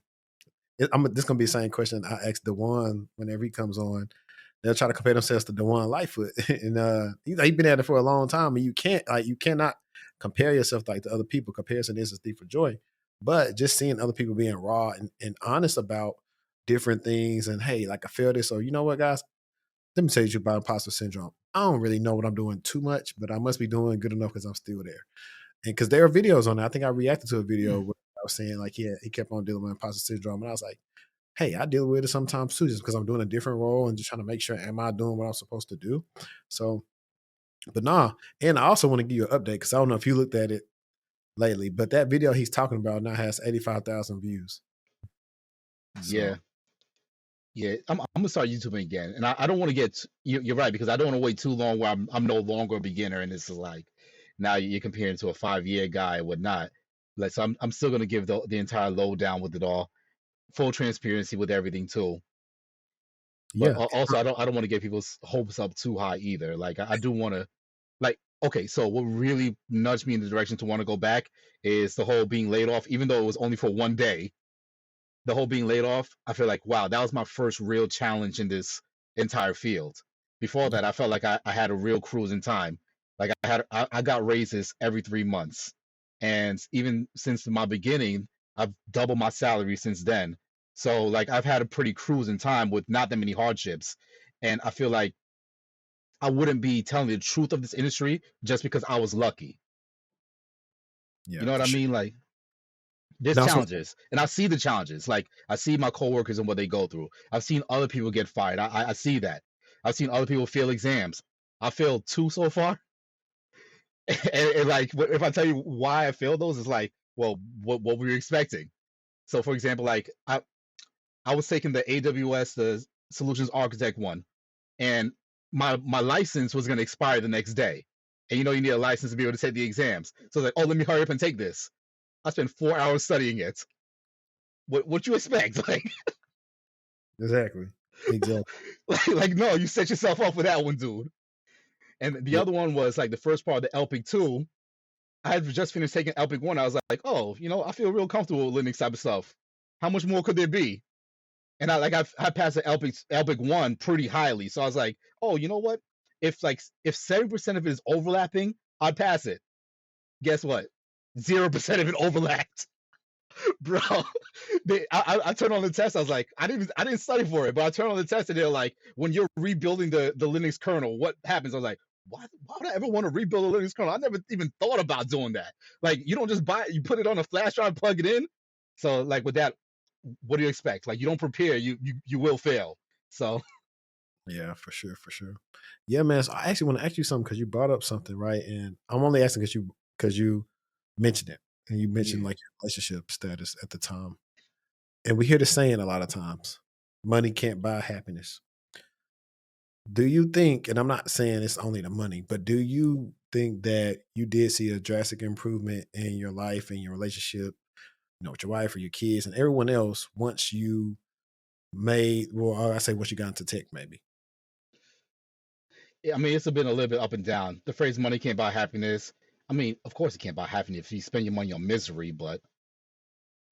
this is going to be the same question I asked DeJuan whenever he comes on. They'll try to compare themselves to DeJuan Lightfoot. And he's been at it for a long time, and you cannot compare yourself like to other people. Comparison is a thief of joy. But just seeing other people being raw and honest about different things, and hey, like I feel this, or you know what, guys, let me tell you about imposter syndrome. I don't really know what I'm doing too much, but I must be doing good enough because I'm still there. And because there are videos on it. I think I reacted to a video where I was saying, like, yeah, he kept on dealing with imposter syndrome. And I was like, hey, I deal with it sometimes too, just because I'm doing a different role and just trying to make sure, am I doing what I'm supposed to do? So, but nah. And I also want to give you an update, because I don't know if you looked at it lately, but that video he's talking about now has 85,000 views. So. Yeah, I'm gonna start YouTubing again, and I don't want to get you're right, because I don't want to wait too long where I'm no longer a beginner, and this is like now you're comparing to a 5-year guy and whatnot. Like, so I'm still gonna give the entire lowdown with it all, full transparency with everything too. But also I don't want to get people's hopes up too high either. Like, I do want to, like, okay, so what really nudged me in the direction to want to go back is the whole being laid off, even though it was only for one day. The whole being laid off, I feel like, wow, that was my first real challenge in this entire field. Before that, I felt like I had a real cruising time. Like, I got raises every 3 months. And even since my beginning, I've doubled my salary since then. So, like, I've had a pretty cruising time with not that many hardships. And I feel like I wouldn't be telling the truth of this industry just because I was lucky. Yeah, you know what I mean? Like, there's challenges, and I see the challenges. Like, I see my coworkers and what they go through. I've seen other people get fired. I see that. I've seen other people fail exams. I failed 2 so far. and like, if I tell you why I failed those, it's like, well, what were you expecting? So, for example, like, I was taking the AWS, the Solutions Architect one, and my license was going to expire the next day. And you need a license to be able to take the exams. So like, oh, let me hurry up and take this. I spent 4 hours studying it. What you expect? Like, exactly. like, no, you set yourself up for that one, dude. And the other one was like the first part of the LPIC 2. I had just finished taking Epic 1. I was like, oh, I feel real comfortable with Linux type of stuff. How much more could there be? And I passed the Epic 1 pretty highly. So I was like, oh, you know what? If 7% of it is overlapping, I'd pass it. Guess what? 0% of it overlapped. Bro, I turned on the test. I was like, I didn't study for it, but I turned on the test and they're like, when you're rebuilding the Linux kernel, what happens? I was like, why would I ever want to rebuild a Linux kernel? I never even thought about doing that. Like, you don't just buy it, you put it on a flash drive, plug it in. So like with that, what do you expect? Like, you don't prepare, you will fail. So Yeah, for sure, for sure. Yeah, man. So I actually want to ask you something because you brought up something, right? And I'm only asking because you mentioned it and you mentioned yeah. like your relationship status at the time. And we hear the saying a lot of times, money can't buy happiness. Do you think, and I'm not saying it's only the money, but do you think that you did see a drastic improvement in your life and your relationship, with your wife or your kids and everyone else once you I say once you got into tech, maybe? I mean, it's been a little bit up and down. The phrase money can't buy happiness. I mean, of course it can't buy happiness if you spend your money on misery, but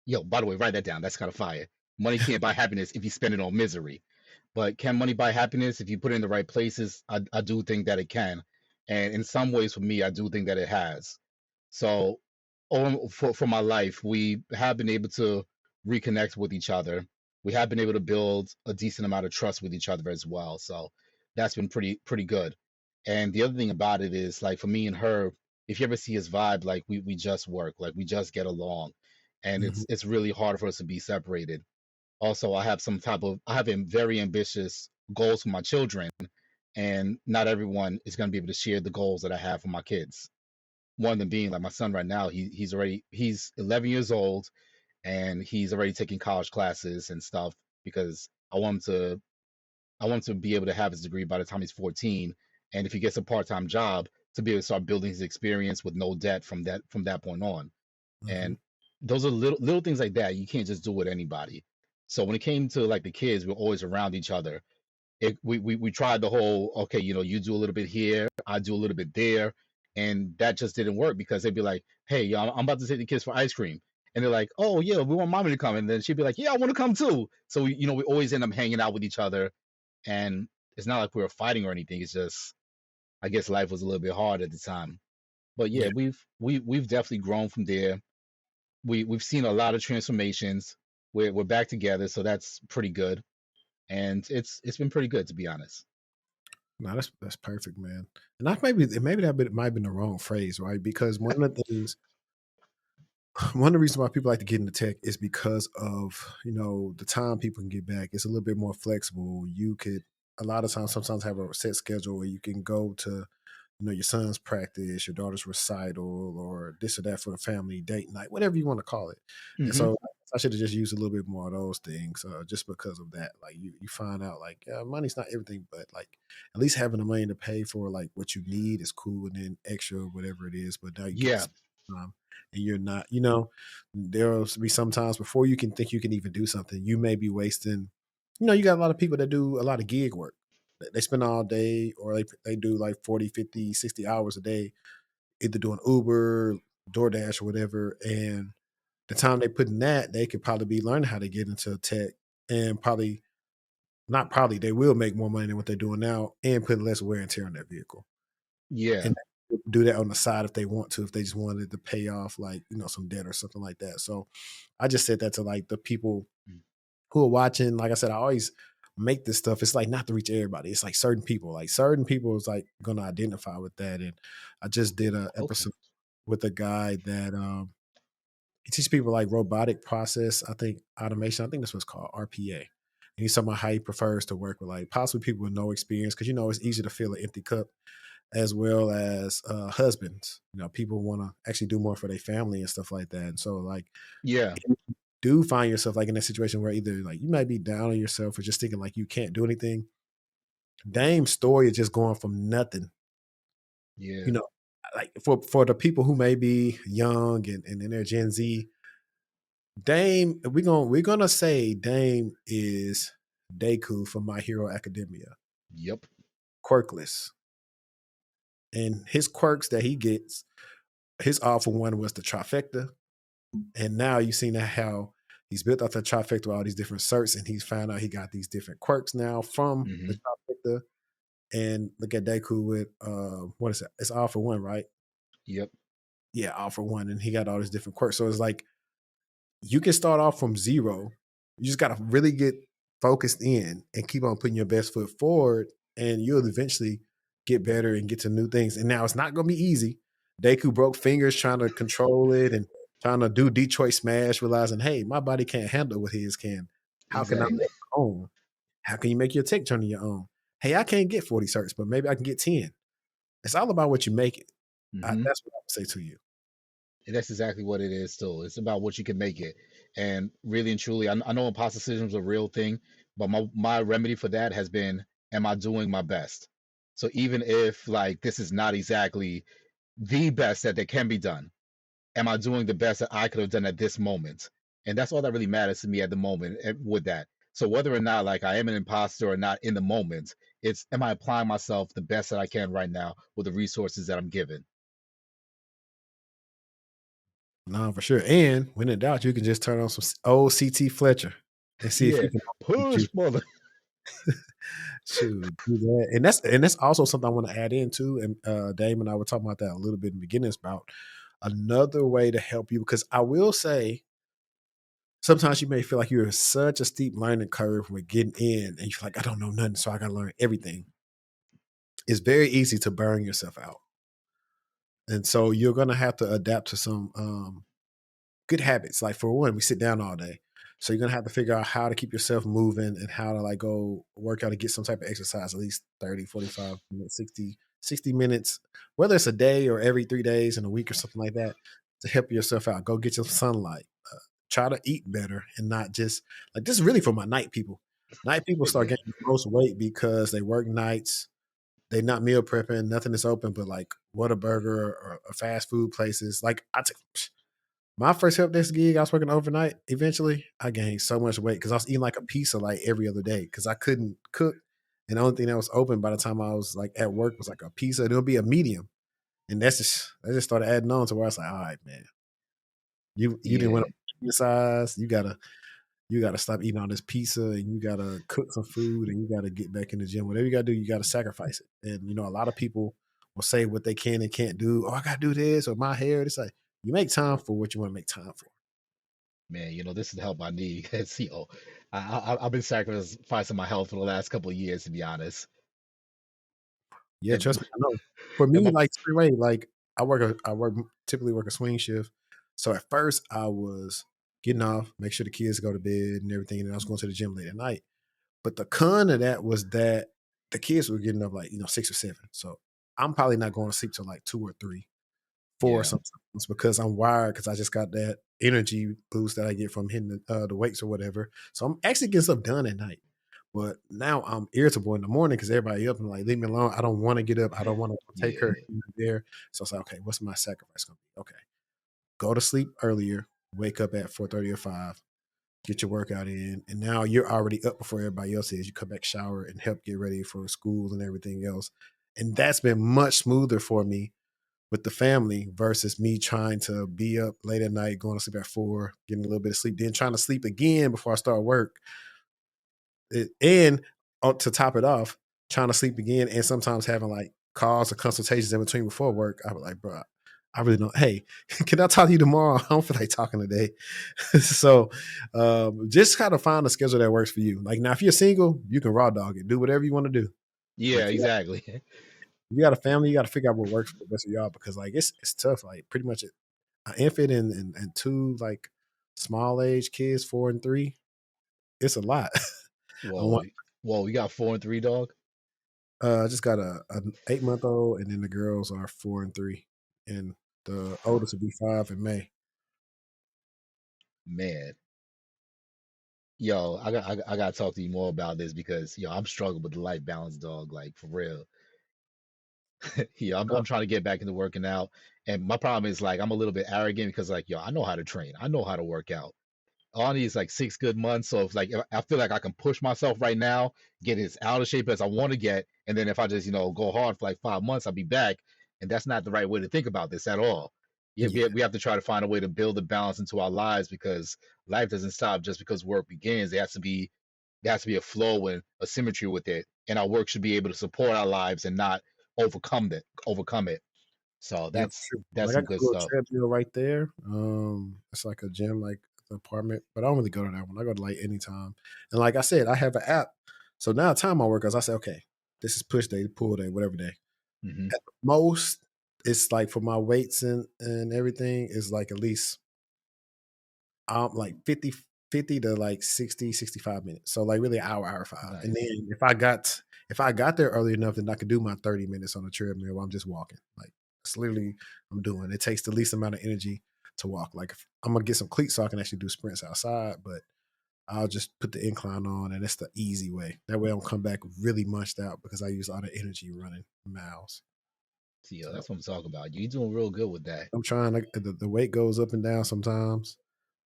yo, by the way, write that down. That's kind of fire. Money can't buy happiness if you spend it on misery. But can money buy happiness if you put it in the right places? I do think that it can. And in some ways, for me, I do think that it has. So, for my life, we have been able to reconnect with each other. We have been able to build a decent amount of trust with each other as well. So that's been pretty good. And the other thing about it is, like, for me and her, if you ever see us vibe, like we just work, like we just get along, and Mhm, it's really hard for us to be separated. Also, I have a very ambitious goals for my children, and not everyone is going to be able to share the goals that I have for my kids. One of them being like my son right now, he's 11 years old and he's already taking college classes and stuff because I want him to be able to have his degree by the time he's 14, and if he gets a part-time job, to be able to start building his experience with no debt from that point on. mhm. And those are little things like that you can't just do with anybody. So when it came to like the kids, we're always around each other. We tried the whole, okay, you do a little bit here, I do a little bit there, and that just didn't work because they'd be like, hey, I'm about to take the kids for ice cream, and they're like, oh yeah, we want mommy to come, and then she'd be like, yeah, I want to come too. So we always end up hanging out with each other, and it's not like we were fighting or anything. It's just, I guess life was a little bit hard at the time. But yeah, Yeah. we've definitely grown from there. We've seen a lot of transformations. We're back together, so that's pretty good, and it's been pretty good, to be honest. No, that's perfect, man. And that maybe might have been the wrong phrase, right? Because one of the things one of the reasons why people like to get into tech is because of, the time people can get back. It's a little bit more flexible. You could a lot of times sometimes have a set schedule where you can go to, your son's practice, your daughter's recital, or this or that for the family date night, whatever you want to call it. And Hmm. so I should have just used a little bit more of those things, just because of that. Like you find out like, yeah, money's not everything, but like at least having the money to pay for like what you need is cool, and then extra whatever it is. But now you get to Yeah, spend time, and you're not, there'll be sometimes before you can think you can even do something, you may be wasting. You got a lot of people that do a lot of gig work. They spend all day, or they do like 40, 50, 60 hours a day, either doing Uber, DoorDash, or whatever. And the time they put in that, they could probably be learning how to get into tech, and probably, not probably, they will make more money than what they're doing now and put less wear and tear on their vehicle. yeah, And do that on the side if they want to, if they just wanted to pay off like, some debt or something like that. So I just said that to like the people mm, who are watching. Like I said, I always make this stuff. It's like not to reach everybody. It's like certain people. Like certain people is like gonna identify with that. And I just did a okay, episode with a guy that he teaches people like robotic process, I think automation. I think this was called RPA. And he's talking about how he prefers to work with like possibly people with no experience, because it's easy to fill an empty cup, as well as husbands. People want to actually do more for their family and stuff like that. And so like yeah, do find yourself like in that situation where either like you might be down on yourself or just thinking like you can't do anything. Dame's story is just going from nothing, you yeah, know, like for the people who may be young and in their Gen Z, Dame, we're gonna say Dame is Deku from My Hero Academia, yep, quirkless, and his quirks that he gets his awful one was the trifecta. And now you've seen how he's built out the trifecta with all these different certs, and he's found out he got these different quirks now from the Hmm. trifecta. And look at Deku with what is it? It's all for one, right? Yep. Yeah, all for one. And he got all these different quirks. So it's like you can start off from zero. You just gotta really get focused in and keep on putting your best foot forward, and you'll eventually get better and get to new things. And now it's not gonna be easy. Deku broke fingers trying to control it and trying to do Detroit Smash, realizing, hey, my body can't handle what his can. How can I make Exactly. my own? How can you make your tech journey your own? Hey, I can't get 40 certs, but maybe I can get 10. It's all about what you make it. Hmm. That's what I would say to you. And that's exactly what it is still. It's about what you can make it. And really and truly, I know imposter syndrome is a real thing, but my remedy for that has been, am I doing my best? So even if like this is not exactly the best that can be done, am I doing the best that I could have done at this moment? And that's all that really matters to me at the moment with that. So whether or not like I am an imposter or not in the moment, it's, am I applying myself the best that I can right now with the resources that I'm given? No, for sure. And when in doubt, you can just turn on some old CT Fletcher and see if Yeah, he can beat you. push, mother. Shoot, do that. And that's also something I want to add into. And Dame and I were talking about that a little bit in the beginning. It's about another way to help you, because I will say sometimes you may feel like you're in such a steep learning curve with getting in, and you're like, I don't know nothing, so I got to learn everything. It's very easy to burn yourself out, and so you're gonna have to adapt to some good habits. Like for one, we sit down all day. So you're gonna have to figure out how to keep yourself moving and how to like go work out and get some type of exercise, at least 30, 45 minutes, 60 minutes, whether it's a day or every 3 days in a week or something like that, to help yourself out. Go get your sunlight. Try to eat better and not just like, this is really for my night people. Night people start Yeah, getting the most weight because they work nights, they not meal prepping, nothing is open but like Whataburger or fast food places. Like my first help desk gig, I was working overnight. Eventually, I gained so much weight because I was eating like a pizza like every other day because I couldn't cook. And the only thing that was open by the time I was like at work was like a pizza. And it would be a medium. And that just started adding on to where I was like, all right, man, you didn't want yeah, to size. You gotta stop eating all this pizza and you gotta cook some food and you gotta get back in the gym. Whatever you gotta do, you gotta sacrifice it. And a lot of people will say what they can and can't do. Oh, I gotta do this or my hair. It's like you make time for what you want to make time for. man. This is the help I need. Because I've been sacrificing my health for the last couple of years, to be honest. Yeah, And, trust me, I know. For and me, my, like straight away, like I typically work a swing shift. So at first I was getting off, make sure the kids go to bed and everything, and I was going to the gym late at night. But the con of that was that the kids were getting up like, 6 or 7. So I'm probably not going to sleep till like 2 or 3, 4 yeah, sometimes because I'm wired because I just got that energy boost that I get from hitting the weights or whatever. So I'm actually getting stuff done at night. But now I'm irritable in the morning because everybody up and like, leave me alone. I don't want to get up. I don't want to take her yeah, there. So it's like, okay, what's my sacrifice going to be? Okay, go to sleep earlier, wake up at 4:30 or 5, get your workout in, and now you're already up before everybody else is. You come back, shower, and help get ready for school and everything else. And that's been much smoother for me with the family versus me trying to be up late at night, going to sleep at 4, getting a little bit of sleep, then trying to sleep again before I start work. And to top it off, trying to sleep again and sometimes having like calls or consultations in between before work. I was like, bro, I really don't. Hey, can I talk to you tomorrow? I don't feel like talking today. So just kind of find a schedule that works for you. Like now, if you're single, you can raw dog it, do whatever you want to do. But yeah, exactly. if you got a family, you got to figure out what works for the best of y'all because like it's tough. Like pretty much an infant and two like small age kids, 4 and 3. It's a lot. I Whoa, want whoa, you got 4 and 3, dog. I just got an 8 month old, and then the girls are 4 and 3, and the oldest will be 5 in May. Man, yo, I got to talk to you more about this because I'm struggling with the life balance, dog. Like for real. Yeah, I'm Uh, trying to get back into working out, and my problem is like I'm a little bit arrogant because like I know how to train, I know how to work out. All I need is like 6 good months. So if I feel like I can push myself right now, get as out of shape as I want to get, and then if I just go hard for like 5 months, I'll be back. And that's not the right way to think about this at all. Yeah, Yeah, we have to try to find a way to build a balance into our lives because life doesn't stop just because work begins. There has to be a flow and a symmetry with it, and our work should be able to support our lives and not overcome it. So yeah, for sure. that's Like I some got a good little stuff. treadmill right there. It's like a gym, like the apartment, but I don't really go to that one. I go to like anytime. And like I said, I have an app. So now time my workouts, I say, okay, this is push day, pull day, whatever day. Hmm. At the most, it's like for my weights and everything is like at least like 50 to like 60, 65 minutes. So like really an hour, five. And Nice. then if I got there early enough, then I could do my 30 minutes on the treadmill while I'm just walking. Like it's literally I'm doing. It takes the least amount of energy to walk. Like if, I'm gonna get some cleats so I can actually do sprints outside, but I'll just put the incline on and it's the easy way. That way I don't come back really munched out because I use all the energy running miles. See, yo, So that's what I'm talking about. You're doing real good with that. I'm trying to the weight goes up and down sometimes.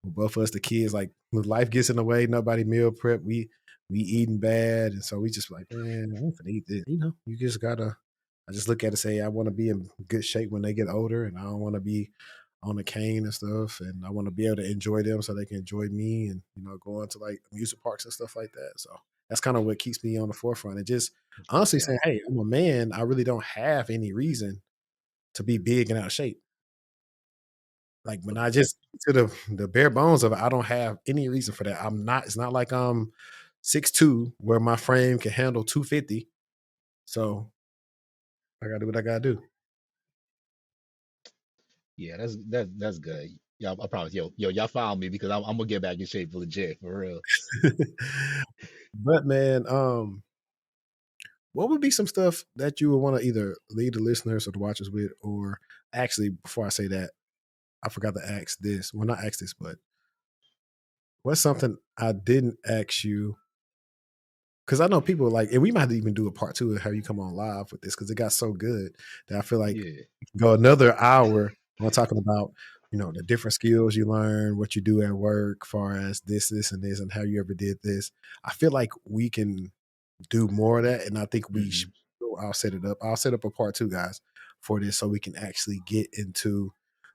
Both of us, the kids, like when life gets in the way, nobody meal prep. We eating bad, and so we just like, man, I ain't finna eat this. You know, you just gotta. I just look at it, and say I want to be in good shape when they get older, and I don't want to be on a cane and stuff, and I want to be able to enjoy them so they can enjoy me, and going to like amusement parks and stuff like that. So that's kind of what keeps me on the forefront. And just honestly Yeah. saying, hey, I'm a man. I really don't have any reason to be big and out of shape. Like, when I just to the bare bones of it, I don't have any reason for that. I'm not It's not like I'm 6'2", where my frame can handle 250. So, I gotta do what I gotta do. Yeah, that's good. Yeah, I promise. Y'all follow me because I'm gonna get back in shape for legit, for real. But, man, what would be some stuff that you would wanna either lead the listeners or the watchers with? Or actually, before I say that, I forgot to ask this. Well, not ask this, but what's something I didn't ask you? Because I know people like, and we might even do a part 2 of how you come on live with this because it got so good that I feel like Yeah. go another hour on talking about the different skills you learn, what you do at work, far as this, and this, and how you ever did this. I feel like we can do more of that, and I think we should. Hmm. I'll set it up. I'll set up a part 2, guys, for this, so we can actually get into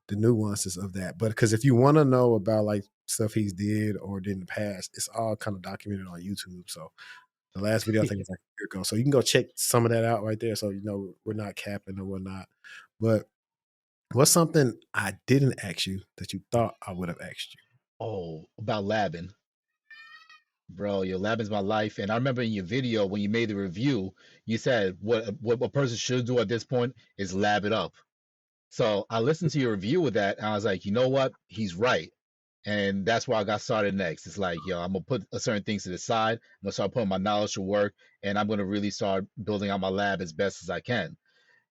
the nuances of that. But because if you want to know about like stuff he's did or did in the past, it's all kind of documented on YouTube. So the last video I think was like a year ago. So you can go check some of that out right there. So we're not capping or whatnot. But what's something I didn't ask you that you thought I would have asked you? Oh, about labbing. Bro, your lab is my life. And I remember in your video when you made the review, you said what a person should do at this point is lab it up. So I listened to your review with that, and I was like, you know what? He's right. And that's where I got started next. It's like, yo, I'm gonna put certain things to the side. I'm gonna start putting my knowledge to work, and I'm gonna really start building out my lab as best as I can.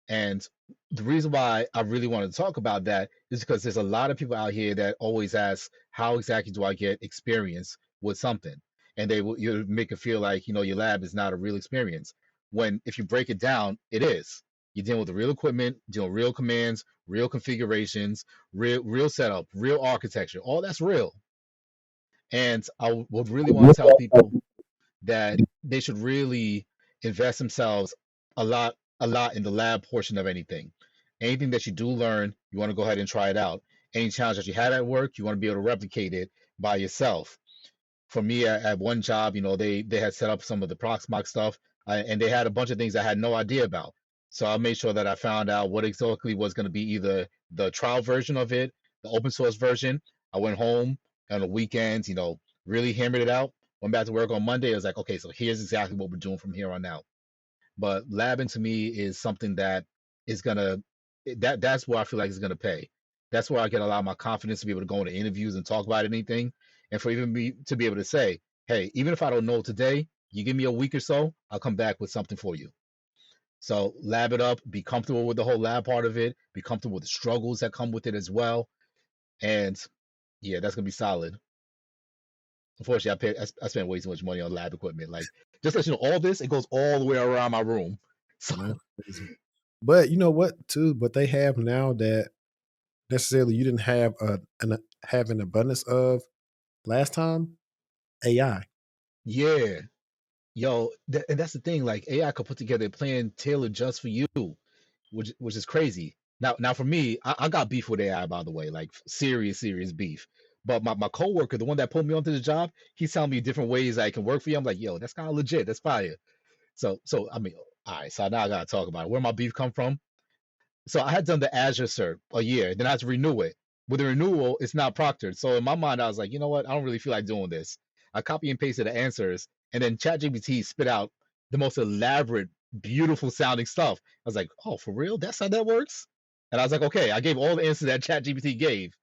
And the reason why I really wanted to talk about that is because there's a lot of people out here that always ask, how exactly do I get experience with something? And they will you make it feel like, your lab is not a real experience. When if you break it down, it is. You're dealing with the real equipment, dealing with real commands, real configurations, real setup, real architecture. All that's real. And I would really want to tell people that they should really invest themselves a lot in the lab portion of anything. Anything that you do learn, you want to go ahead and try it out. Any challenge that you had at work, you want to be able to replicate it by yourself. For me, at one job, they had set up some of the Proxmox stuff, and they had a bunch of things I had no idea about. So I made sure that I found out what exactly was going to be either the trial version of it, the open source version. I went home on the weekends, really hammered it out. Went back to work on Monday. I was like, okay, so here's exactly what we're doing from here on out. But labbing to me is something that is gonna that's where I feel like it's gonna pay. That's where I get a lot of my confidence to be able to go into interviews and talk about anything, and for even me to be able to say, hey, even if I don't know today, you give me a week or so, I'll come back with something for you. So lab it up, be comfortable with the whole lab part of it, be comfortable with the struggles that come with it as well, and yeah, that's gonna be solid. Unfortunately, I spent way too much money on lab equipment. Like, just let you know, all this it goes all the way around my room. So Man, crazy. But you know what, too? But they have now that necessarily you didn't have an abundance of last time. AI. yeah, yo, and that's the thing. Like AI could put together a plan tailored just for you, which is crazy. Now for me, I got beef with AI, by the way, like serious beef. But my coworker, the one that pulled me onto the job, he's telling me different ways I can work for you. I'm like, yo, that's kind of legit. That's fire. So I mean, all right. So now I gotta talk about it. Where my beef come from? So I had done the Azure cert a year, then I had to renew it. With the renewal, it's not proctored. So in my mind, I was like, you know what? I don't really feel like doing this. I copy and pasted the answers, and then ChatGPT spit out the most elaborate, beautiful sounding stuff. I was like, oh, for real? That's how that works? And I was like, okay, I gave all the answers that ChatGPT gave.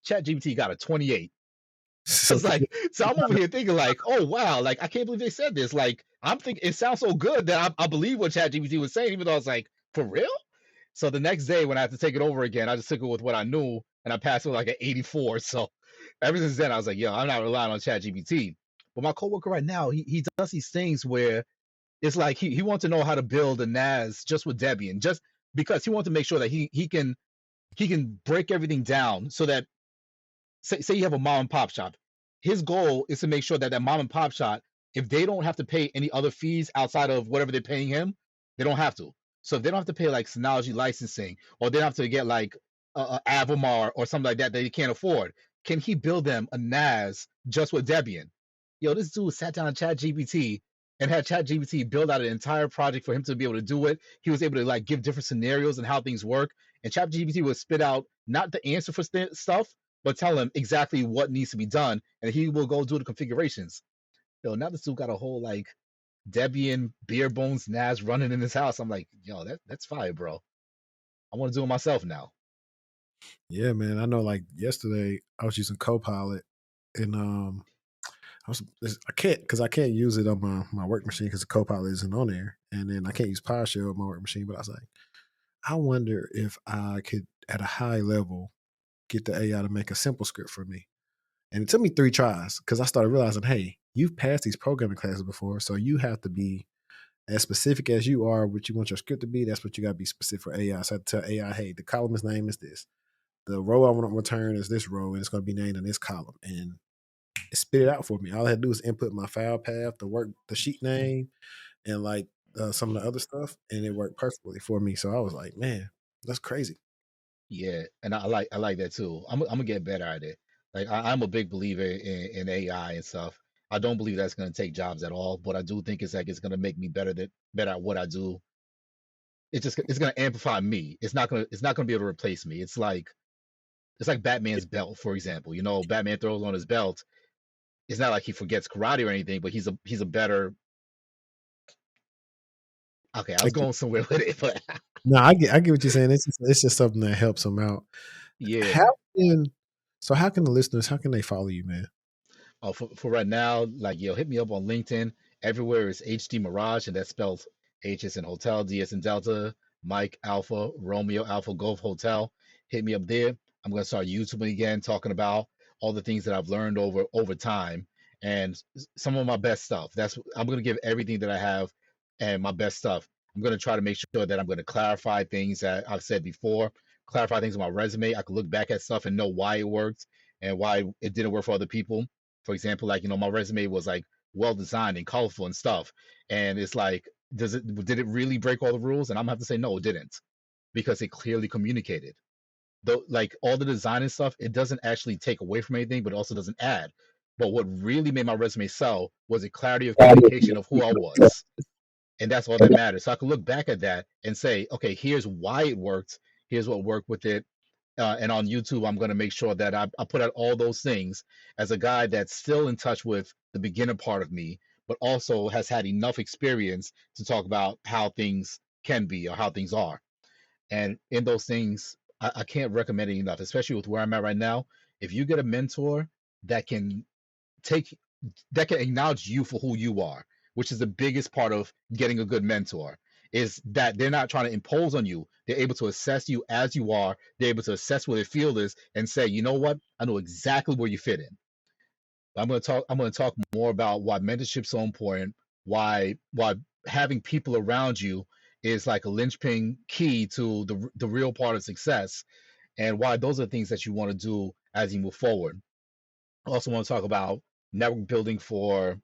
ChatGPT got a 28. I So was like, so I'm over here thinking like, oh wow, like I can't believe they said this. Like I'm thinking it sounds so good that I believe what ChatGPT was saying, even though I was like, for real? So the next day when I had to take it over again, I just took it with what I knew and I passed it with like an 84. So ever since then, I was like, yo, I'm not relying on ChatGPT. But my coworker right now, he does these things where it's like he wants to know how to build a NAS just with Debian, just because he wants to make sure that he can break everything down so that say you have a mom and pop shop. His goal is to make sure that that mom and pop shop, if they don't have to pay any other fees outside of whatever they're paying him, they don't have to. So if they don't have to pay like Synology licensing, or they don't have to get like a Avamar or something like that that they can't afford, can he build them a NAS just with Debian? Yo, this dude sat down on ChatGPT and had ChatGPT build out an entire project for him to be able to do it. He was able to like give different scenarios and how things work, and ChatGPT would spit out not the answer for stuff, but tell him exactly what needs to be done, and he will go do the configurations. Yo, now this dude got a whole like Debian bare bones NAS running in his house. I'm like, yo, that's fire, bro. I want to do it myself now. yeah, man. I know. Like yesterday, I was using Copilot, and I can't use it on my work machine because the Copilot isn't on there, and then I can't use PowerShell on my work machine. But I was like, I wonder if I could, at a high level, get the AI to make a simple script for me. And it took me 3 tries because I started realizing, hey, you've passed these programming classes before, so you have to be as specific as you are what you want your script to be. That's what you got to be specific for AI. So I had to tell AI, hey, the column's name is this. The row I want to return is this row, and it's going to be named in this column. And it spit it out for me. All I had to do was input my file path, the sheet name, and like some of the other stuff, and it worked perfectly for me. So I was like, man, that's crazy. Yeah, and I like that too. I'm gonna get better at it. Like I'm a big believer in AI and stuff. I don't believe that's gonna take jobs at all, but I do think it's like it's gonna make me better at what I do. It's gonna amplify me. It's not gonna be able to replace me. It's like Batman's belt, for example. You know, Batman throws on his belt. It's not like he forgets karate or anything, but he's a better. Okay, I I was get, going somewhere with it, but no, I get what you're saying. It's just something that helps them out. yeah. How can how can the listeners how can they follow you, man? For right now, like yo, hit me up on LinkedIn. Everywhere is HD Mirage, and that spells H as in hotel, D as in Delta, Mike Alpha, Romeo Alpha Golf Hotel. Hit me up there. I'm gonna start YouTubing again, talking about all the things that I've learned over time and some of my best stuff. I'm gonna give everything that I have and my best stuff. I'm gonna try to make sure that I'm gonna clarify things that I've said before, clarify things on my resume. I can look back at stuff and know why it worked and why it didn't work for other people. For example, like my resume was like well designed and colorful and stuff, and it's like, did it really break all the rules? And I'm gonna have to say no, it didn't, because it clearly communicated. Though, like all the design and stuff, it doesn't actually take away from anything, but also doesn't add. But what really made my resume sell was a clarity of communication of who I was, and that's all that matters. So I can look back at that and say, okay, here's why it worked. Here's what worked with it, and on YouTube, I'm going to make sure that I put out all those things as a guy that's still in touch with the beginner part of me, but also has had enough experience to talk about how things can be or how things are. And in those things, I can't recommend it enough, especially with where I'm at right now. If you get a mentor that can take that can acknowledge you for who you are, which is the biggest part of getting a good mentor, is that they're not trying to impose on you. They're able to assess you as you are. They're able to assess where their field is and say, you know what, I know exactly where you fit in. I'm going to talk more about why mentorship is so important, why having people around you is like a linchpin key to the real part of success, and why those are things that you want to do as you move forward. I also want to talk about network building for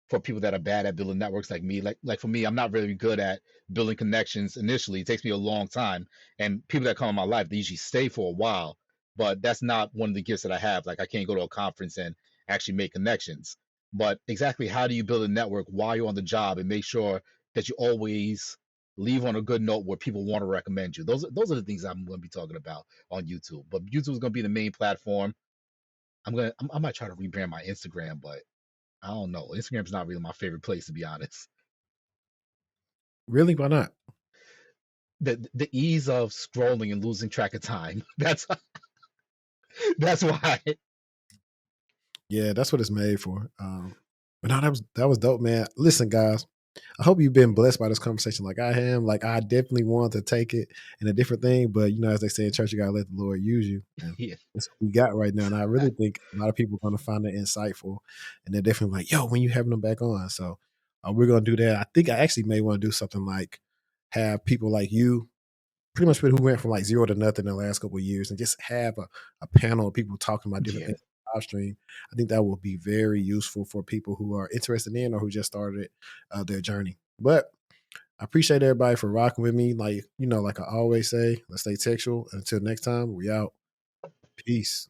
for people that are bad at building networks like me. Like for me, I'm not really good at building connections initially. It takes me a long time. And people that come in my life, they usually stay for a while. But that's not one of the gifts that I have. Like I can't go to a conference and actually make connections. But exactly how do you build a network while you're on the job and make sure that you always leave on a good note where people want to recommend you? Those are the things I'm going to be talking about on YouTube. But YouTube is going to be the main platform. I might try to rebrand my Instagram, but I don't know. Instagram's not really my favorite place, to be honest. Really? Why not? The ease of scrolling and losing track of time. That's why. Yeah, that's what it's made for. But no, that was dope, man. Listen, guys, I hope you've been blessed by this conversation like I am. Like I definitely want to take it in a different thing, but as they say in church, you gotta let the Lord use you. And Yeah, that's what we got right now. And I really think a lot of people are gonna find it insightful, and they're definitely like, "Yo, when you having them back on?" So we're gonna do that. I think I actually may want to do something like have people like you, pretty much people who went from like zero to nothing in the last couple of years, and just have a panel of people talking about different yeah. things live stream. I think that will be very useful for people who are interested in or who just started their journey. But I appreciate everybody for rocking with me. Like, like I always say, let's stay textual. Until next time, we out. Peace.